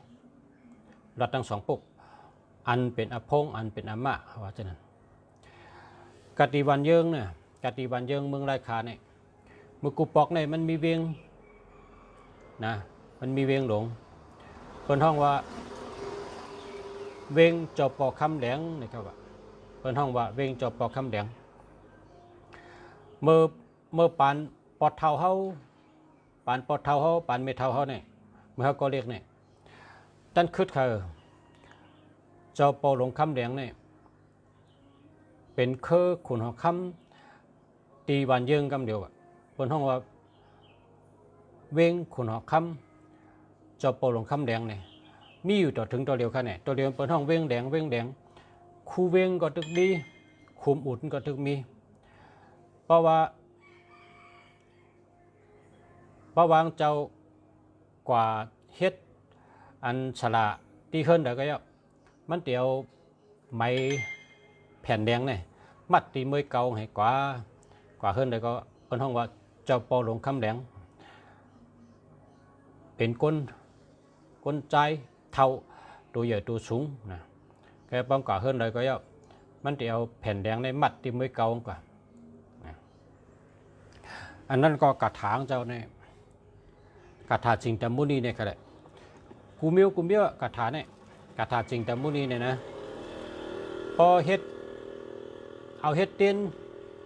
รัดทั้ง2 ปุกอันเป็นอภงอันเป็นอมะว่าฉะนั้นกติวันเยิงเนี่ยกติวันเยิงเมืองไรคาเนี่ยมือกูปอกเนี่ยมันมีเวียงนะมันมีเวียงหลงเป็นห้องว่าเวียงจอบปอกคำแหลงนะครับว่าเป็นห้องว่าเวียงจอบปอกคำแหลงเมื่อปานปอดเท่าเขาปานปอดเท่าเขาปานเมเท่าเขาเนี่ยเมื่อเขาก็เรียกเนี่ยตั้นคืดคือเจ้าปอหลงคำแดงเนี่ยเป็นเคอขุนหอคำตีวันเยิงคำเดียวอ่ะบนห้องว่าเวงขุนหอคำเจ้าปอหลงคำแดงเนี่ยมีอยู่ต่อถึงตัวเดียวค่ะเนี่ยตัวเดียวบนห้องเวงแดงคูเวงก็ตึกดีคุมอุดก็ตึกมีเพราะว่าพระวางเจ้ากว่าเฮ็ดอันฉลาตีขึ้นเดี๋ยวก็ยมันเดียวไม้แผ่นแดงเนี่ยมัดตีมือเก่าให้กว่าขึ้นเดี๋ยวก็เป็นห้องว่าเจ้าปอหลงคำแดงเป็นก้นใจเท่าตัวใหญ่ตัวสูงนะแกป้องกว่าขึ้นเดี๋ยวก็ยมันเดียวแผ่นแดงในมัดตีมือเก่ากว่าอันนั้นก็กระถางเจ้าเนี่ยกระถาจิงตามุนีเนี่ยก็ได้กูเมียวกระถาเนี่ยกระถาจิงตามุนีเนี่ยนะพอเฮ็ดเอาเฮ็ดเตียน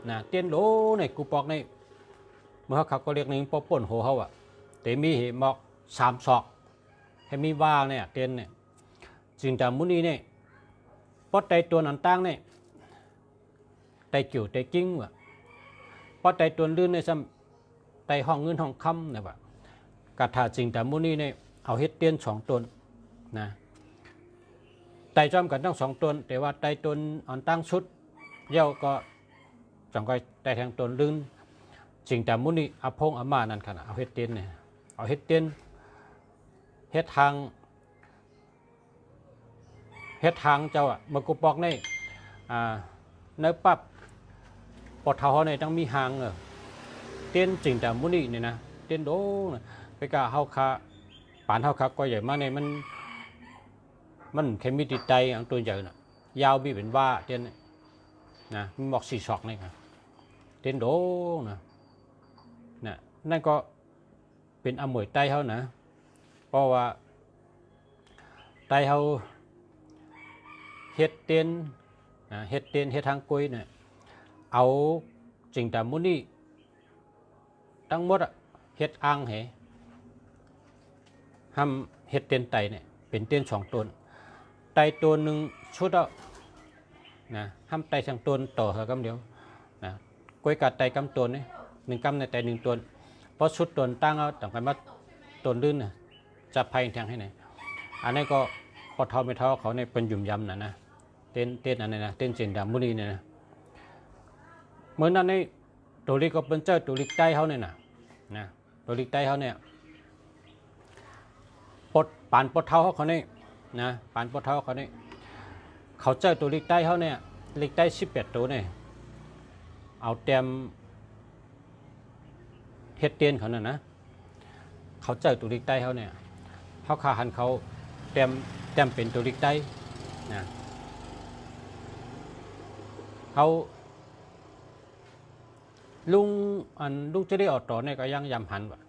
นะเตียนโหลเนี่ยกูปอกเนี่ยเมื่อเขาก็เรียกหนึ่งปอป่นโหเขาอ่ะแต่มีเหหมอก3 ศอกให้มีว่าเนี่ยเตียนเนี่ยจิงตามุนีเนี่ยปอไตตัวนันตั้งเนี่ยไตเกี่ยวไตกิ้งว่ะปอไตตัวลื่นเนี่ยซ้ำไตห้องเงินห้องคำเนี่ยว่ะกระถาจิงตามุนีเนี่ยเอาเฮ็ดเตียน2 ตนนะไตจอมกันทั้ง2 ตนแต่ว่าไตตนอ่อนตั้งชุดเย้าก็จังก็ไตแทงตนลื่นจิงตามุนีอภงอมานั่นขนาดเอาเฮ็ดเตียนเนี่ยเอาเฮ็ดเตียนเฮ็ดทางเจ้าอ่ะเมื่อกูปอกในเนื้อปั๊บปอดเท้าเขาเนี่ยต้องมีหางเตียนจิงตามุนีเนี่ยนะเตียนโดนะไปกะเฮาคาปานเฮาคาก็ใหญ่มากเนี่ยมันเคมีติดใจอันตัวใหญ่น่ะยาวมีเป็นว่าเตียนนะมีหมอก4 ศอกนี่ครับเตียนโดนะนั่นก็เป็นอมวยไตเขานะเพราะว่าไตเขาเฮ็ดเตียนเฮ็ดทางกุยเนี่ยเอาจิงตามุนีทั้งหมดเฮ็ดอ่างเห ห้ามเฮ็ดเตียนไตเนี่ยเป็นเตียนสองตนไตตัวหนึ่งชุดเอานะห้ามไตสองตนต่อเหอกำเดียวนะกล้วยกัดไตกำตนนี่หนึ่งกำในไตหนึ่งตนเพราะชุดตนตั้งเอาต่างกันว่าตนลื่นน่ะจะภัยแทงให้ไหนอันนี้ก็พอเท่าไม่เท่าเขาเนี่ยเป็นหยุ่มยำนะเต้นอันนี้นะเต้นเจนดำมุนีเนี่ยนะเหมือนนั้นนี่ตัวลิกก็เป็นเจ้าตัวลิกใต้เขาเนี่ยนะตัวลิกใต้เขาเนี่ยปดปานปดเท้าเขาเนี่ยนะปานปดเท้าเขาเนี่ยเขาเจ้าตัวลิกใต้เขาเนี่ยลิกใต้18ตัวเนี่ยเอาเต็มเฮ็ดเตียนเขาเนี่ยนะเขาเจ้าตัวลิกใต้เขาเนี่ยเขาขาหันเขาเต็มเป็นตัวลิกใต้นะเขาลุงจะได้ออกต่อเนี่ยก็ยังยำหันว่า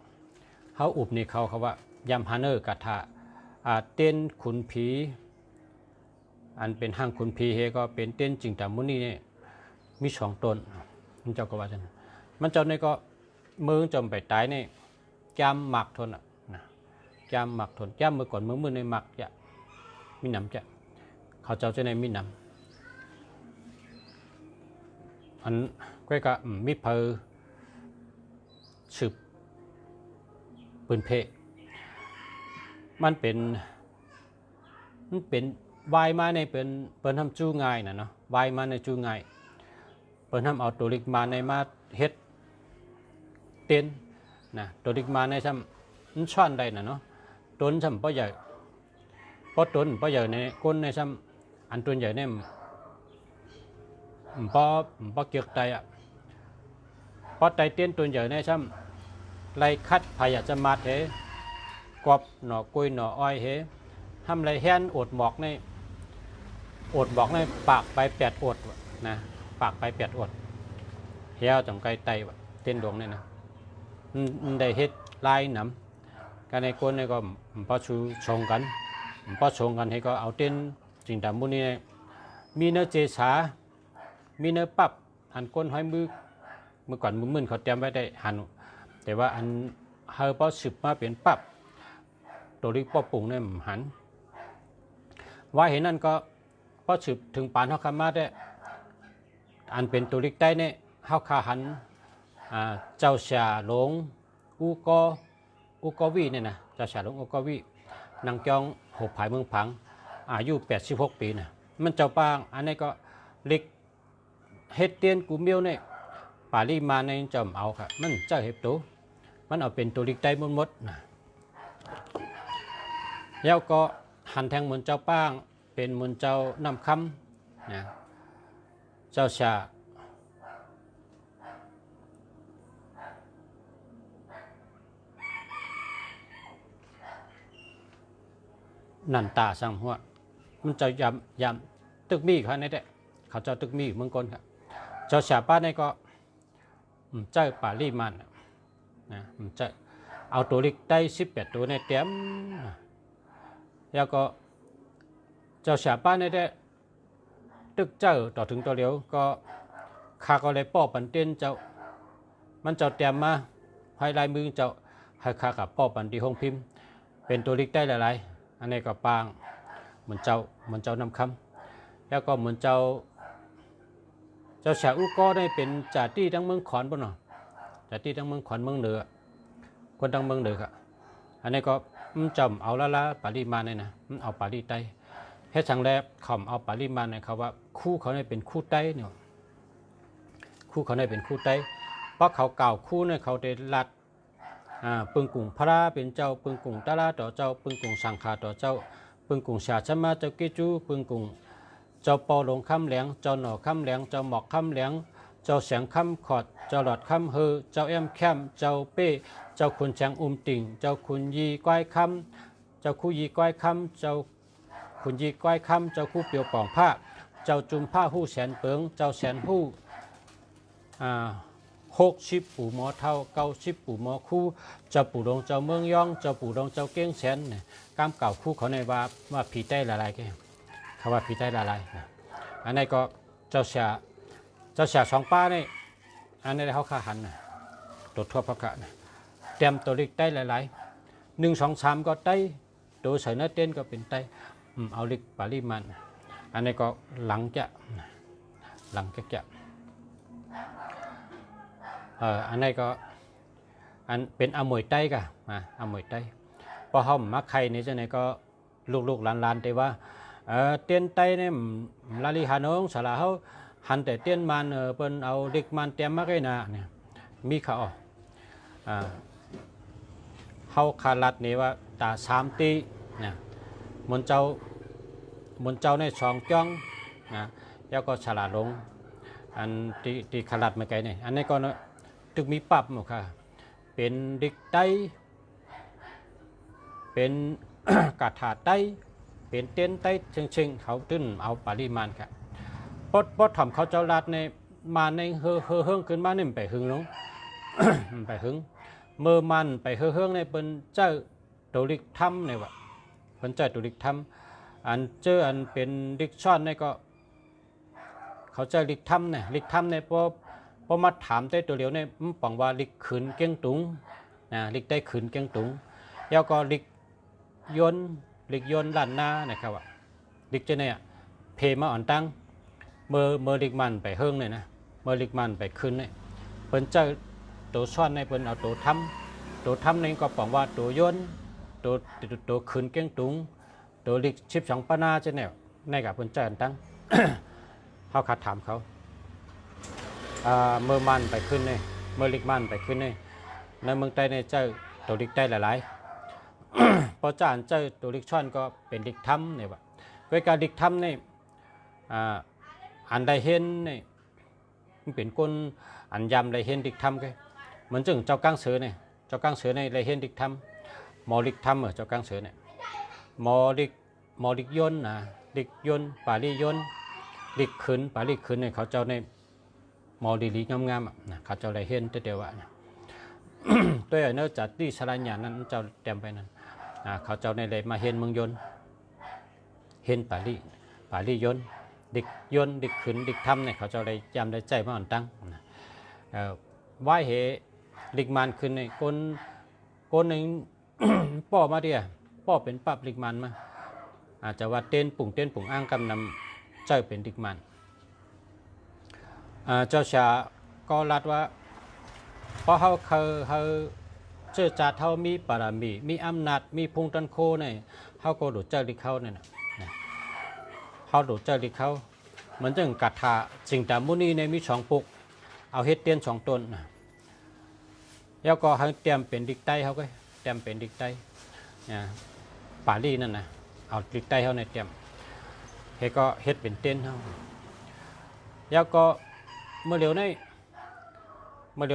เขาอุบนี่เขาว่ายำฮันเนอร์กระทะเต้นขุนผีอันเป็นห้างขุนผีเฮก็เป็นเต้นจริงแต่มุนี่เนี่ยมีสองตนมันเจ้าก็ว่าจังมันเจ้าเนี่ยก็มือจมไปตายเนี่ยแก้มหมักทนนะแก้มหมักทนแก้มมือก่อนมือในหมักจะมีน้ำจะเขาเจ้าจะในมีน้ำอันก็มีเพอสืบปืนเพมันเป็นวายมาในเป็นทำจู้ง่ายนะเนาะวายมาในจู้ง่ายเป็นทำเอาตัวลิกมาในมาเฮ็ดเต้นนะตัวลิกมาในซ้ำช่อนได้นะเนาะต้นซ้ำเพราะใหญ่เพราะต้นเพราะใหญ่ในก้นในซ้ำอันตัวใหญ่เนี่ยเพราะเกี่ยวใจอ่ะเพราะไตเต้นตัวใหญ่ในซ้ำไล่คัดพายจะมาเทกบหน่อกุยหน่ออ้อยเฮทำไรแฮนอดหมอกในปากไป8 อดนะปากไป8 อดเฮียวจังไกไตเต้นดวงเนี่ยนะได้เฮ็ดลายหนำการในก้นเนี่ยก็พอชูชงกันให้ก็เอาเต้นจริงแต่มุนี่มีเนื้อเจสามีเนื้อปับหันก้นห้อยมือก่อนมือเขาเตรียมไว้ได้หันแต่ว่าอันเฮาพอสืบมาเป็นปับตัวลิกป้อปุ่งเนี่ยหันว่าเห็นนั่นก็พอสืบถึงปานเฮาคำมาได้อันเป็นตัวลิกใต้เนี่ยเฮาคาหันเจ้าชาหลงอูกอวีเนี่ยนะเจ้าชาหลงอูกอวีนางจองหกผายเมืองผังอายุ86 ปีนะมันเจ้าปางอันนี้ก็ลิกเฮ็ดเตียนกูเมียวเนี่ยปาลีมาในจอมเอาค่ะมันเจ้าเห็บตัวมันเอาเป็นตัวลิกใต้หมดนะแล้วก็หันแทงเหมือนเจ้าป้างเป็นเหมือนเจ้านำคำนะเจ้าชานันตาสังหัวมันจะยำตึกมีเขาในเด็กเขาเจ้าตึกมีเมืองกนครับเจ้าชาป้าในก็เจ้าป่าลีมันนะจะเอาตัวลิกได้18 ตัวในเต็มแล้วก็เจ้าชาป้าในเด็กตึกเจ้าต่อถึงตัวเดียวก็ข้าก็เลยป้อปันเต้นเจ้ามันเจ้าเต็มมาให้ลายมือเจ้าให้ข้ากับป้อปันที่ห้องพิมพ์เป็นตัวลิกได้หลายๆอันนี้ก็ปางเหมือนเจ้านำคำแล้วก็เหมือนเจ้าชาอุก็ได้เป็นจ่าตี้ทั้งเมืองขอนบ่เนาะจ่าตี้ทั้งเมืองขอนเมืองเหนือคนทั้งเมืองเหนือครับอันนี้ก็จำเอาละปาริมาเนี่ยนะเอาปาริไตเฮ็ดสังแลบคำเอาปาริมาเนี่ยเขาว่าคู่เขาเนี่ยเป็นคู่ไตเนี่ยคู่เขาเนี่ยเป็นคู่ไตเพราะเขาเก่าคู่เนี่ยเขาได้รัดปึงกุ่งพระเป็นเจ้าปึงกุ่งตาลาต่อเจ้าปึงกุ่งสังขาต่อเจ้าปึงกุ่งชาชมาเจ้ากิจูปึงกุ่งเจ้าปอหลงคำแหลงเจ้าหน่อคำแหลงเจ้าหมอกคำแหลงเจ้าแสงคำขอดเจ้าหลอดคำเฮอเจ้าแอมแคมเจ้าเป้เจ้าคุณแฉงติ่งเจ้าคุณยีก้อยคำเจ้าคู่ยีก้อยคำเจ้าคุณยีก้อยคำเจ้าคู่เปียวป่องผ้าเจ้าจุมผ้าหู้แสนเปิงเจ้าแสนหู้60 ปู่หมอเท่า90 ปู่หมอคู่เจ้าปู่ดงเจ้าเมืองย่องเจ้าปู่ดงเจ้าเก้งแสนเนี่ยกามเก่าคู่เขาในว่าผีใต้ละลายแก่เขาว่าผีใต้ละลายอันนี้ก็เจ้าชาสองป้าเนี่ยอันนี้เขาขาหันนะตัวทั่วพระกะนะเตรียมตัวลิกได้หลาย 1 2 3ก็ไต้ตัวใส่เนื้อเต้นก็เป็นไต้เอาลิกปริมาณอันนี้ก็หลังจะอันนี้ก็อันเป็นอมวยไต้กะอมวยไต้พอเขามาไข่นี่จะไหนก็ลูกหลานแต่ว่าเตียนไต้เนี่ยลาลิฮานงสาระเขาหันแต่เตียนมันเป็นเอาเด็กมันเต็มมากเลยนะเนี่ยมีเขาเขาขาลัดนี่ว่าตา3 ตีเนี่ยมนเจ้าใน2 จ้องนะแล้วก็ฉลาดลงอันที่ขาลัดมาไกลเนี่ยอันนี้ก็ตึกมีปรับหมดค่ะเป็นดิกไต้เป็น กาถาไต้เป็นเต้นไต้เชิงเขาตื้นเอาปริมาณค่ะปดทำเขาเจ้าลัดในมาในเฮืองขึ้นมาเนี่ยไปหึงลง ไปหึงเมื่อมันไปเฮืองในเป็นเจ้าตัวลิกทำเนี่ยว่ะเป็นเจ้าตัวลิกทำอันเจออันเป็นลิกช่อนเนี่ยก็เขาเจ้าลิกทำเนี่ยพอมาถามได้ตัวเดียวเนี่ยปังว่าลิกขืนเกี้ยงตุงลิกได้ขืนเกี้ยงตุงแล้วก็ลิกยนหลั่นหน้านะครับว่าลิกเจเนี่ยเพมาอ่อนตั้งเมื่อลิกมันไปเฮืองเนี่ยนะเมื่อลิกมันไปคืนเนี่ยเป็นเจ้าตัวซ่อนในเป็นเอาตัวทำนี่ก็ปังว่าตัวยนตัวขืนเกี้ยงตุงตัวลิก12 ปนาเจเนี่ยในกับเป็นเจ้าอ่อนตั้ง เขาขัดถามเขาเมื่อมันไปขึ้นเนี่ยเมื่อลิกมันไปขึ้นเนี่ยในเมืองใต้เนี่ยเจ้าตัวลิกได้หลายๆ พอจ้าเจ้าตัวลิกช่อนก็เป็นลิกทำเนี่ยว่าเวลาลิกทำเนี่ยอันใดเห็นเนี่ยมันเป็นคนอันยำใดเห็นลิกทำก็เหมือนจึงเจ้าก้างเสือเนี่ยใดเห็นลิกทำหมอลิกทำเจ้าก้างเสือเนี่ยหมอลิกยนลิกยนป่าลิยนลิกขืนป่าลิกขืนเนี่ยเขาเจ้าในมอดีๆงามๆนะเขาเจ้าได้เห็นแต่เดียวว่าตัวเนื้อจัดที่สลายหยานั้นเจ้าเต็มไปนั้นเขาเจ้าในเลยมาเห็นเมืองยนเห็นป่าลิยนดิกขืนดิกทำเนี่ยเขาเจ้าได้จำได้ใจมาอ่อนตั้งไหวเหลิกมันขึ้นในคนหนึ่ง ป้อมาเดียป้อเป็นปับลิกมันมาอาจจะว่าเต้นปุ่งอ้างกำนำเจ้าเป็นลิกมันเจ้าชาก็รัดว่าเพราะเขาเชื่อจัดเขามีปรามีอำนาจมีพุงตันโคเนี่ยเขาก็ดูเจ้าลิเขาเนี่ยนะเขาดูเจ้าลิเขาเหมือนจังกัดถาสิ่งตามมุนีในมี2 ปุกเอาเฮ็ดเตียน2 ต้นนะแล้วก็ให้เตรียมเป็นดิกไต้เขาก็เตรียมเป็นดิกไต้ป่าลี่นั่นนะเอาดิกไต้เขาในเตรียมเฮ็ดก็เฮ็ดเป็นเต้นเขาแล้วก็เมื่อเร็ว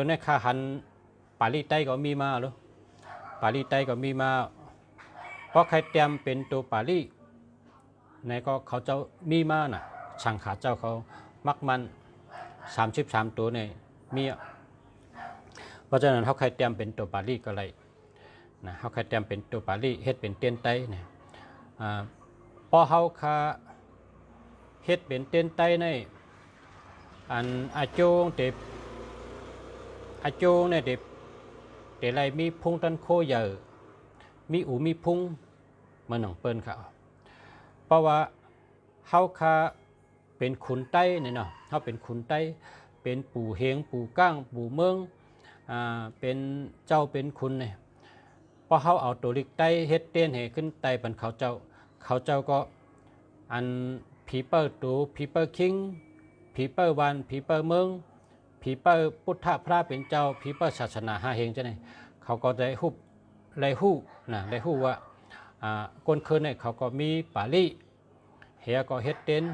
ในข้าหันป่าลี่ไต้ก็มีมาหรือป่าลี่ไต้ก็มีมาเพราะใครเตรียมเป็นตัวป่าลี่ในก็เขาเจ้ามีมาน่ะช่างขาเจ้าเขามักมัน33 ตัวเนี่ยมีเพราะฉะนั้นเขาใครเตรียมเป็นตัวป่าลี่ก็เลยนะเขาใครเตรียมเป็นตัวป่าลี่เฮ็ดเป็นเตียนไต้เนี่ยพอเขาคาเฮ็ดเป็นเตียนไต้ในอันอาโจงเเนี่ยเด็ไรมีพุงตันโคใหญ่มีมีพุงมาหนังเปิ้นเขาเพราะว่าเขาคาเป็นขุนไต้เนี่ยเนาะเขาเป็นขุนไต้เป็นปู่เฮงปู่ก้างปู่เมืองเป็นเจ้าเป็นคุณเนี่ยพอเขาเอาตัวลิกไต้เฮ็ดเต้นให้ขึ้นไต้ปันเขาเจ้าก็อันผีเปิดตูผีเปิดคิงผีเปิดวันผีเปิดเมืองผีเปิดพุทธพระเป็นเจ้าผีเปิดศาสนา5 เฮงจะไหนเขาก็ได้ฮู้ว่าคนคืนเนี่ยเขาก็มีปาลีเฮียก็เฮ็ดเต้น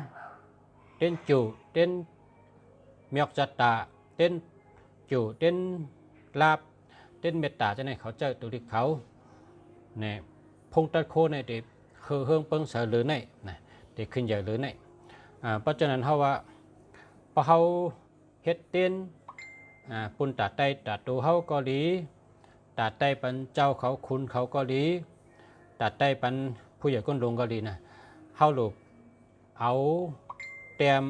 จูเต้นเมียกจัตตาเต้นจูเต้นลาบเต้นเมตตาจะไหนเขาเจอตัวที่เขาเนี่ยพงตะโคเนี่ยเด็กคือเฮืองเปิ้งเสือหรือไหนนะเด็กขึ้นใหญ่หรือไหนเพราะฉะนั้นเขาว่าพอเขาเฮ็ดเต้นปุ่นตาไตตาตูเขาก็ดีตาไตปันเจ้าเขาคุณเขาก็ดีตาไตปันผู้ใหญ่ก้นลงก็ดีนะเขาหลบเอาเตรียม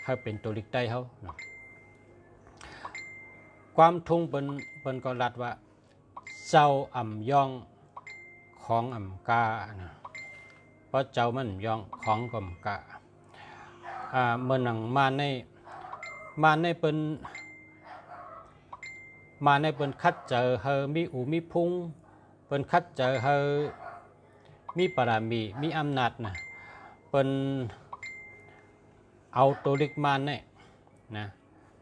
ให้เป็นตัวลิกไตเขาความทุ่งเป็นก็รัดว่าเจ้าอ่ำยอง ของอำกานะเพราะเจ้ามันยองของกำกะเมื่อหนังมาในเป็นคัดเจอเฮอมีอูมีพุงเป็นคัดเจอเฮอมีปรามีมีอำนาจนะเป็นเอาตัวลิกมันเนี่ยนะ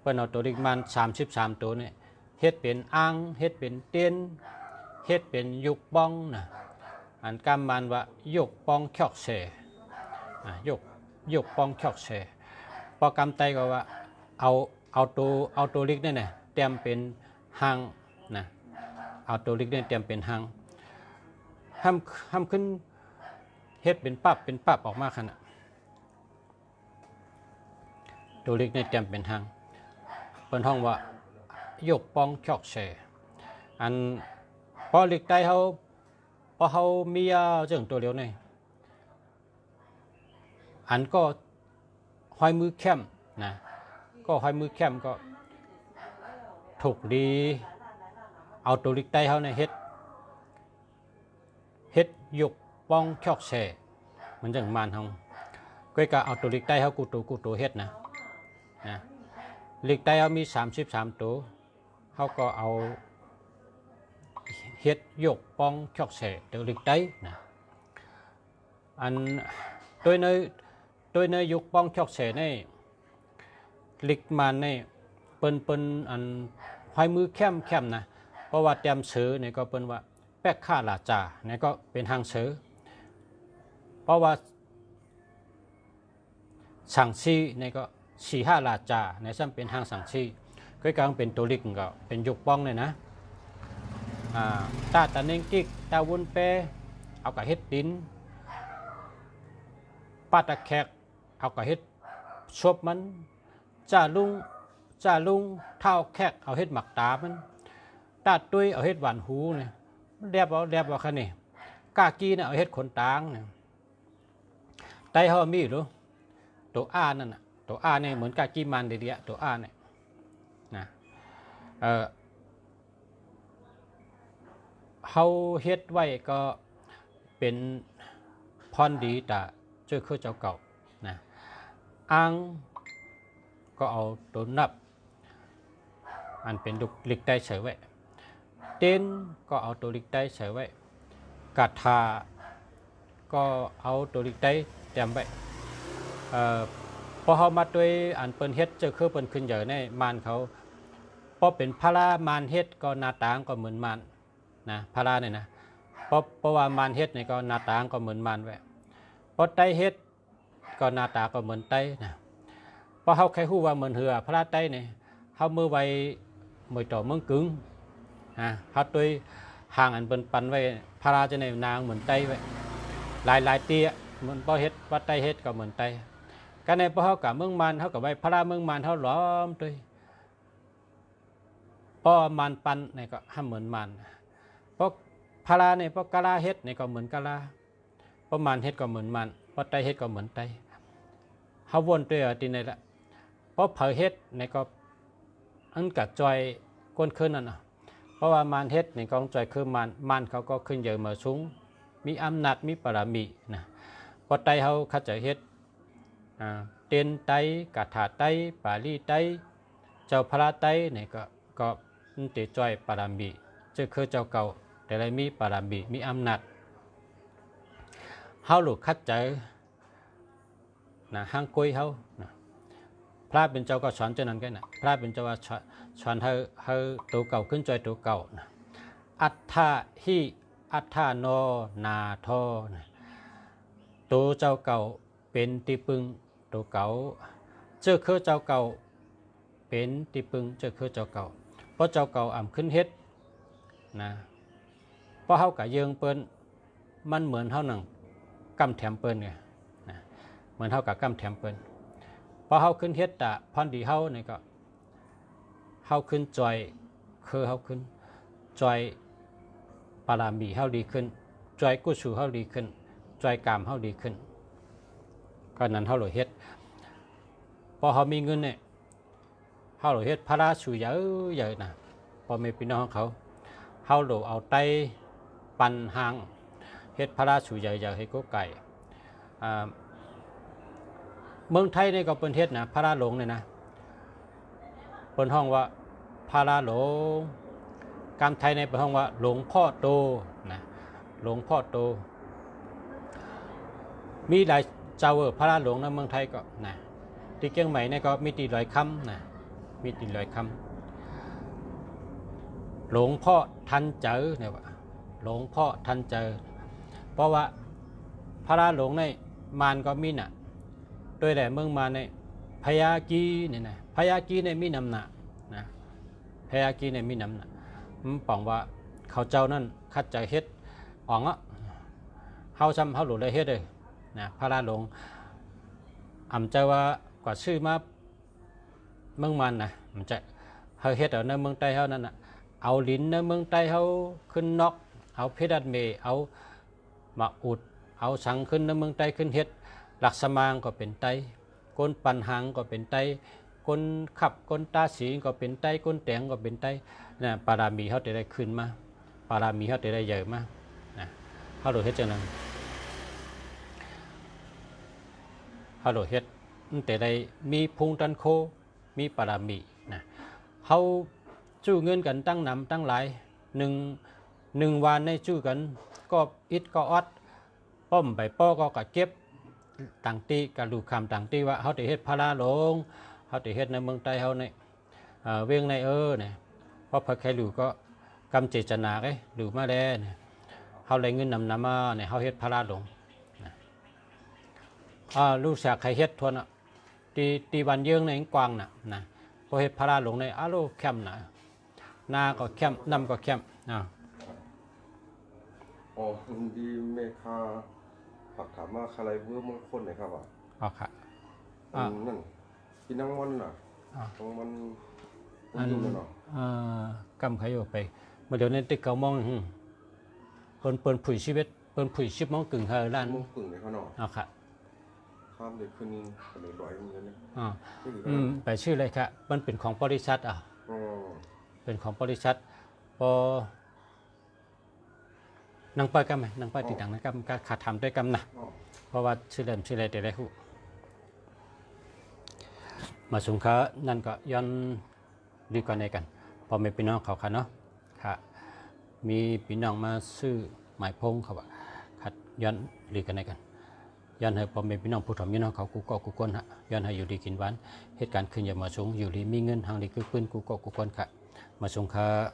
เป็นเอาตัวลิกมัน33ตัวเนี่ยเฮ็ดเป็นอ่างเฮ็ดเป็นเตียนเฮ็ดเป็นยุกป้องนะอันกำมันว่ายุกป้องคอกเสยุกป้องคอกเสพอกำไตก็ว่าเอาตัวลิกเนี่ยเตรียมเป็นหางนะเอาตัวลิกเนี่ยเตรียมเป็นหางห้ามขึ้นเฮ็ดเป็นปับออกมาขนาดตัวลิกเนี่ยเตรียมเป็นหางเป็นห้องว่ายกป้องคอกเสอันพอลิกได้พอเขามีเรื่องตัวเดียวเนี่ยอันก็ห้อยมือเข้มนะก็ห้อยมือเข้มก็ถูกดีเอาตัวลิกได้เขาในเฮ็ดยกป้องคอกเสมันจังมันเขาก็เอาตัวลิกได้เขากูตัวเฮ็ดนะลิกได้เขามี33ตัวเขาก็เอาเฮ็ดยกป้องคอกเสตัวลิกได้นะอันโดยในยกป้องคอกเสในลิกมันในเปิ้นอันห้อยมือเข้มนะเพราะว่าเตรียมซื้อเนี่ยก็เปิ้นว่าแป๊กค่าลาจาเนี่ยก็เป็นทางซื้อเพราะว่าสั่งซีเนี่ยก็4-5ลาจาในซ้ำเป็นทางสั่งซีก็กลางเป็นตัวลิกก็เป็นยกป้องเลยนะตาตะเนงกิกตาวนเปเอากะเฮ็ดดินปาตะแขกเอากะเฮ็ดชบมันจ่าลุงเท้าแขกเอาเฮ็ดหมักตามันตาตุ้ยเอาเฮ็ดหวานหูเนี่ยแดบเอาคันนี่กากีเนี่ยเอาเฮ็ดขนตางเนี่ยไตเฮามีหรือตัวอานั่นน่ะตัวอาเนี่ยเหมือนกากีมันเดียตัวอาเนี่ยนะเฮาเฮ็ดไว้ก็เป็นพรดีแต่เจ้าคือเจ้าเก่านะอ่างก็เอาตัวนับอันเป็นดุกลิกได้เฉยไว้เต้นก็เอาตัวลิกได้เฉยไว้กาถาก็เอาตัวลิกได้เตรียมไว้พอเขามาด้วยอันเปิ้นเฮ็ดเจ้าคือเปิ้นขึ้นเยอะในมานเขาพอเป็นพระรามานเฮ็ดก็หน้าต่างก็เหมือนมานนะพระราเนี่ยนะเพราะว่ามานเฮ็ดเนี่ยก็หน้าต่างก็เหมือนมานไว้พอไตเฮ็ดก็หน้าตาก็เหมือนไตนะเพราะเขาแค่ฮู้ว่าเหมือนเหือพระราไตเนี่ยเขามือไว้มือต่อเมืองกึ่งเขาด้วยห่างอันเป็นปันไว้พระราจะในนางเหมือนไตไว้หลายเตี้ยเหมือนพอเฮ็ดว่าไตเฮ็ดก็เหมือนไตก็ในพอเขากับเมืองมันเขากับไว้พระราเมืองมันเขาล้อมด้วยพอมันปันเนี่ยก็ห้ามเหมือนมันเพราะพระราเนี่ยเพราะกะลาเฮ็ดเนี่ยก็เหมือนกะลาเพราะมันเฮ็ดก็เหมือนมันเพราะไตเฮ็ดก็เหมือนไตเขาวนตัวตีในละเพราะเผยเฮ็ดเนี่ยก็อันกัดจอยก้นขึ้นนั่นนะเพราะว่ามันเฮ็ดเนี่ยกองจอยคือมันเขาก็ขึ้นเยอะมาสูงมีอำนาจมีปรามีนะพอไตเขาขัดใจเฮ็ดเตียนไตกาถาไตปาลีไตเจ้าพระไตเนี่ยก็ติจอยปรามีจะคือเจ้าเก่าแต่ไรมีปรามีมีอำนาจเฮาหลุดคัดใจนะห้างกุยเฮานะพระเป็นเจ้าก็สอนเจ้านั้นกันนะพระเป็นเจ้าว่าสอนเฮาตัวเก่าขึ้นจอยตัวเก่านะอัฏฐาหิอัฏฐานโนนาโทนะตัวเจ้าเก่าเป็นที่พึ่งตัวเก่าเจ้าคือเจ้าเก่าเป็นที่พึ่งเจ้าคือเจ้าเก่าเพราะเจ้าเก่าอ่ำขึ้นเฮ็ดนะเพราะเฮากะเยิงเปิ้นมันเหมือนเฮาหนังกำแถมเปิ้นไงนะเหมือนเฮากับกำแถมเปิ้นพอเฮาขึ้นเฮ็ดตะพรดีเฮานี่ก็เฮาขึ้นจอยคือเฮาขึ้นจอยปารามีเฮาดีขึ้นจอยกุศลเฮาดีขึ้นจอยกามเฮาดีขึ้นก็นั้นเฮาเลยเฮ็ดพอเฮามีเงินเนี่ยเฮาเลยเฮ็ดพระราชูเยอะนะพอแม่พี่น้องเขาเฮาโหลเอาไตปันหาง เฮ็ดพระราชูใหญ่จากเฮ็ดก็ไก่เมืองไทยนี่ก็เป็นเฮ็ดนะพระราหลงเนี่ยนะเปิ้นห้องว่าพระราหลงกำไทยในเปิ้นห้องว่าหลวงพ่อโตนะหลวงพ่อโตมีหลายเจ้าพระราหลงในเมืองไทยก็นะที่เชียงใหม่นี่ก็มีตี100 คำนะมีตี100 คำหลวงพ่อทันเจอเนี่ยว่าหลวงพ่อทันเจอเพราะว่าพระราหลงในมารก็มีน่ะโดยแต่เมืองมารในพญากีเนี่ยนะพญากีในมีน้ำหนักนะพญากีในมีน้ำหนักปองว่าเขาเจ้านั่นคัดใจเฮ็ดอ่องเฮาซ้ำเฮาหลุดเลยเฮ็ดเลยนะพระราหลงอ่ำใจว่ากว่าชื่อมาเมืองมันนะมันจะเฮาเฮ็ดเอาในเมืองใต้เฮานั่นน่ะเอาลิ้นในเมืองใต้เฮาขึ้นนอกเอาเพชรดัดเมเอามาอุดเอาสังขึ้นในเมืองใต้ขึ้นเฮ็ดหลักสมางก็เป็นไตก้นปันหังก็เป็นไตก้นขับก้นตาสีก็เป็นไตก้นแตงก็เป็นไตนะปารามีเฮาได้ขึ้นมาปารามีเฮาได้ใหญ่มานะเฮาโดดเฮ็ดจังนั้นเฮาโดดเฮ็ดแต่ได้มีพุงตันโคมีปารามีนะเฮาจู้เงินกันตั้งนำตั้งหลายหนึ่งวันในจู้กันก็อิดก็ออดป้อมไปป้อก็เก็บต่างตีกับลูกคำต่างตีว่าเขาได้เฮ็ดพระราหลงเขาได้เฮ็ดในเมืองใต้เขาในเวียงในเนี่ยเพราะพระใครหลูก็กำเจตนาไอ้หลูมาแลเนี่ยเขาได้เงินนำมาเนี่ยเขาเฮ็ดพระราหลงลูกสาวใครเฮ็ดทวนตีวันเยื้องในกวางนะพอเฮ็ดพระราหลงในอาโลแคมนะนาก็แคมนำก็แคมอ๋อดีเมคาฝากถามว่าใครเวอร์มงคลไหนครับอ๋อค่ะนั่นพี่นั่งมันน่ะตรงมันยุ่งเลยเนาะกำใครอยู่ไปมาเดี๋ยวนี้ติ๊กเกามองเปิ้นผุยชีวิตเปิ้นผุยชิบมองกึ่งเฮอล้านมองกึ่งในเขาเนาะอ๋อค่ะข้ามเลยขึ้นเลยร้อยเงินเนี่ยไปชื่ออะไรครับมันเป็นของบริษัทเป็นของบริษัทพอนั่งไปกันไหมนั่งไปติดต่างนะครับการขาดทำด้วยกันนะเพราะว่าชื่อเล่มชื่ออะไรแต่ละคู่มาสงเคราะห์นั่นก็ย้อนดีกว่าในกันพอมีพี่น้องเขาค่ะเนาะค่ะมีพี่น้องมาซื้อหมายพงเขาว่าขัดย้อนดีกันในกันย้อนให้พอมีพี่น้องผู้ถมพี่น้องเขากูก็กูก้นฮะย้อนให้อยู่ดีกินหวานเหตุการณ์ขึ้นอย่ามาสูงอยู่ดีมีเงินทางดีคือปืนกูก็กูก้นค่ะมาสงเคราะห์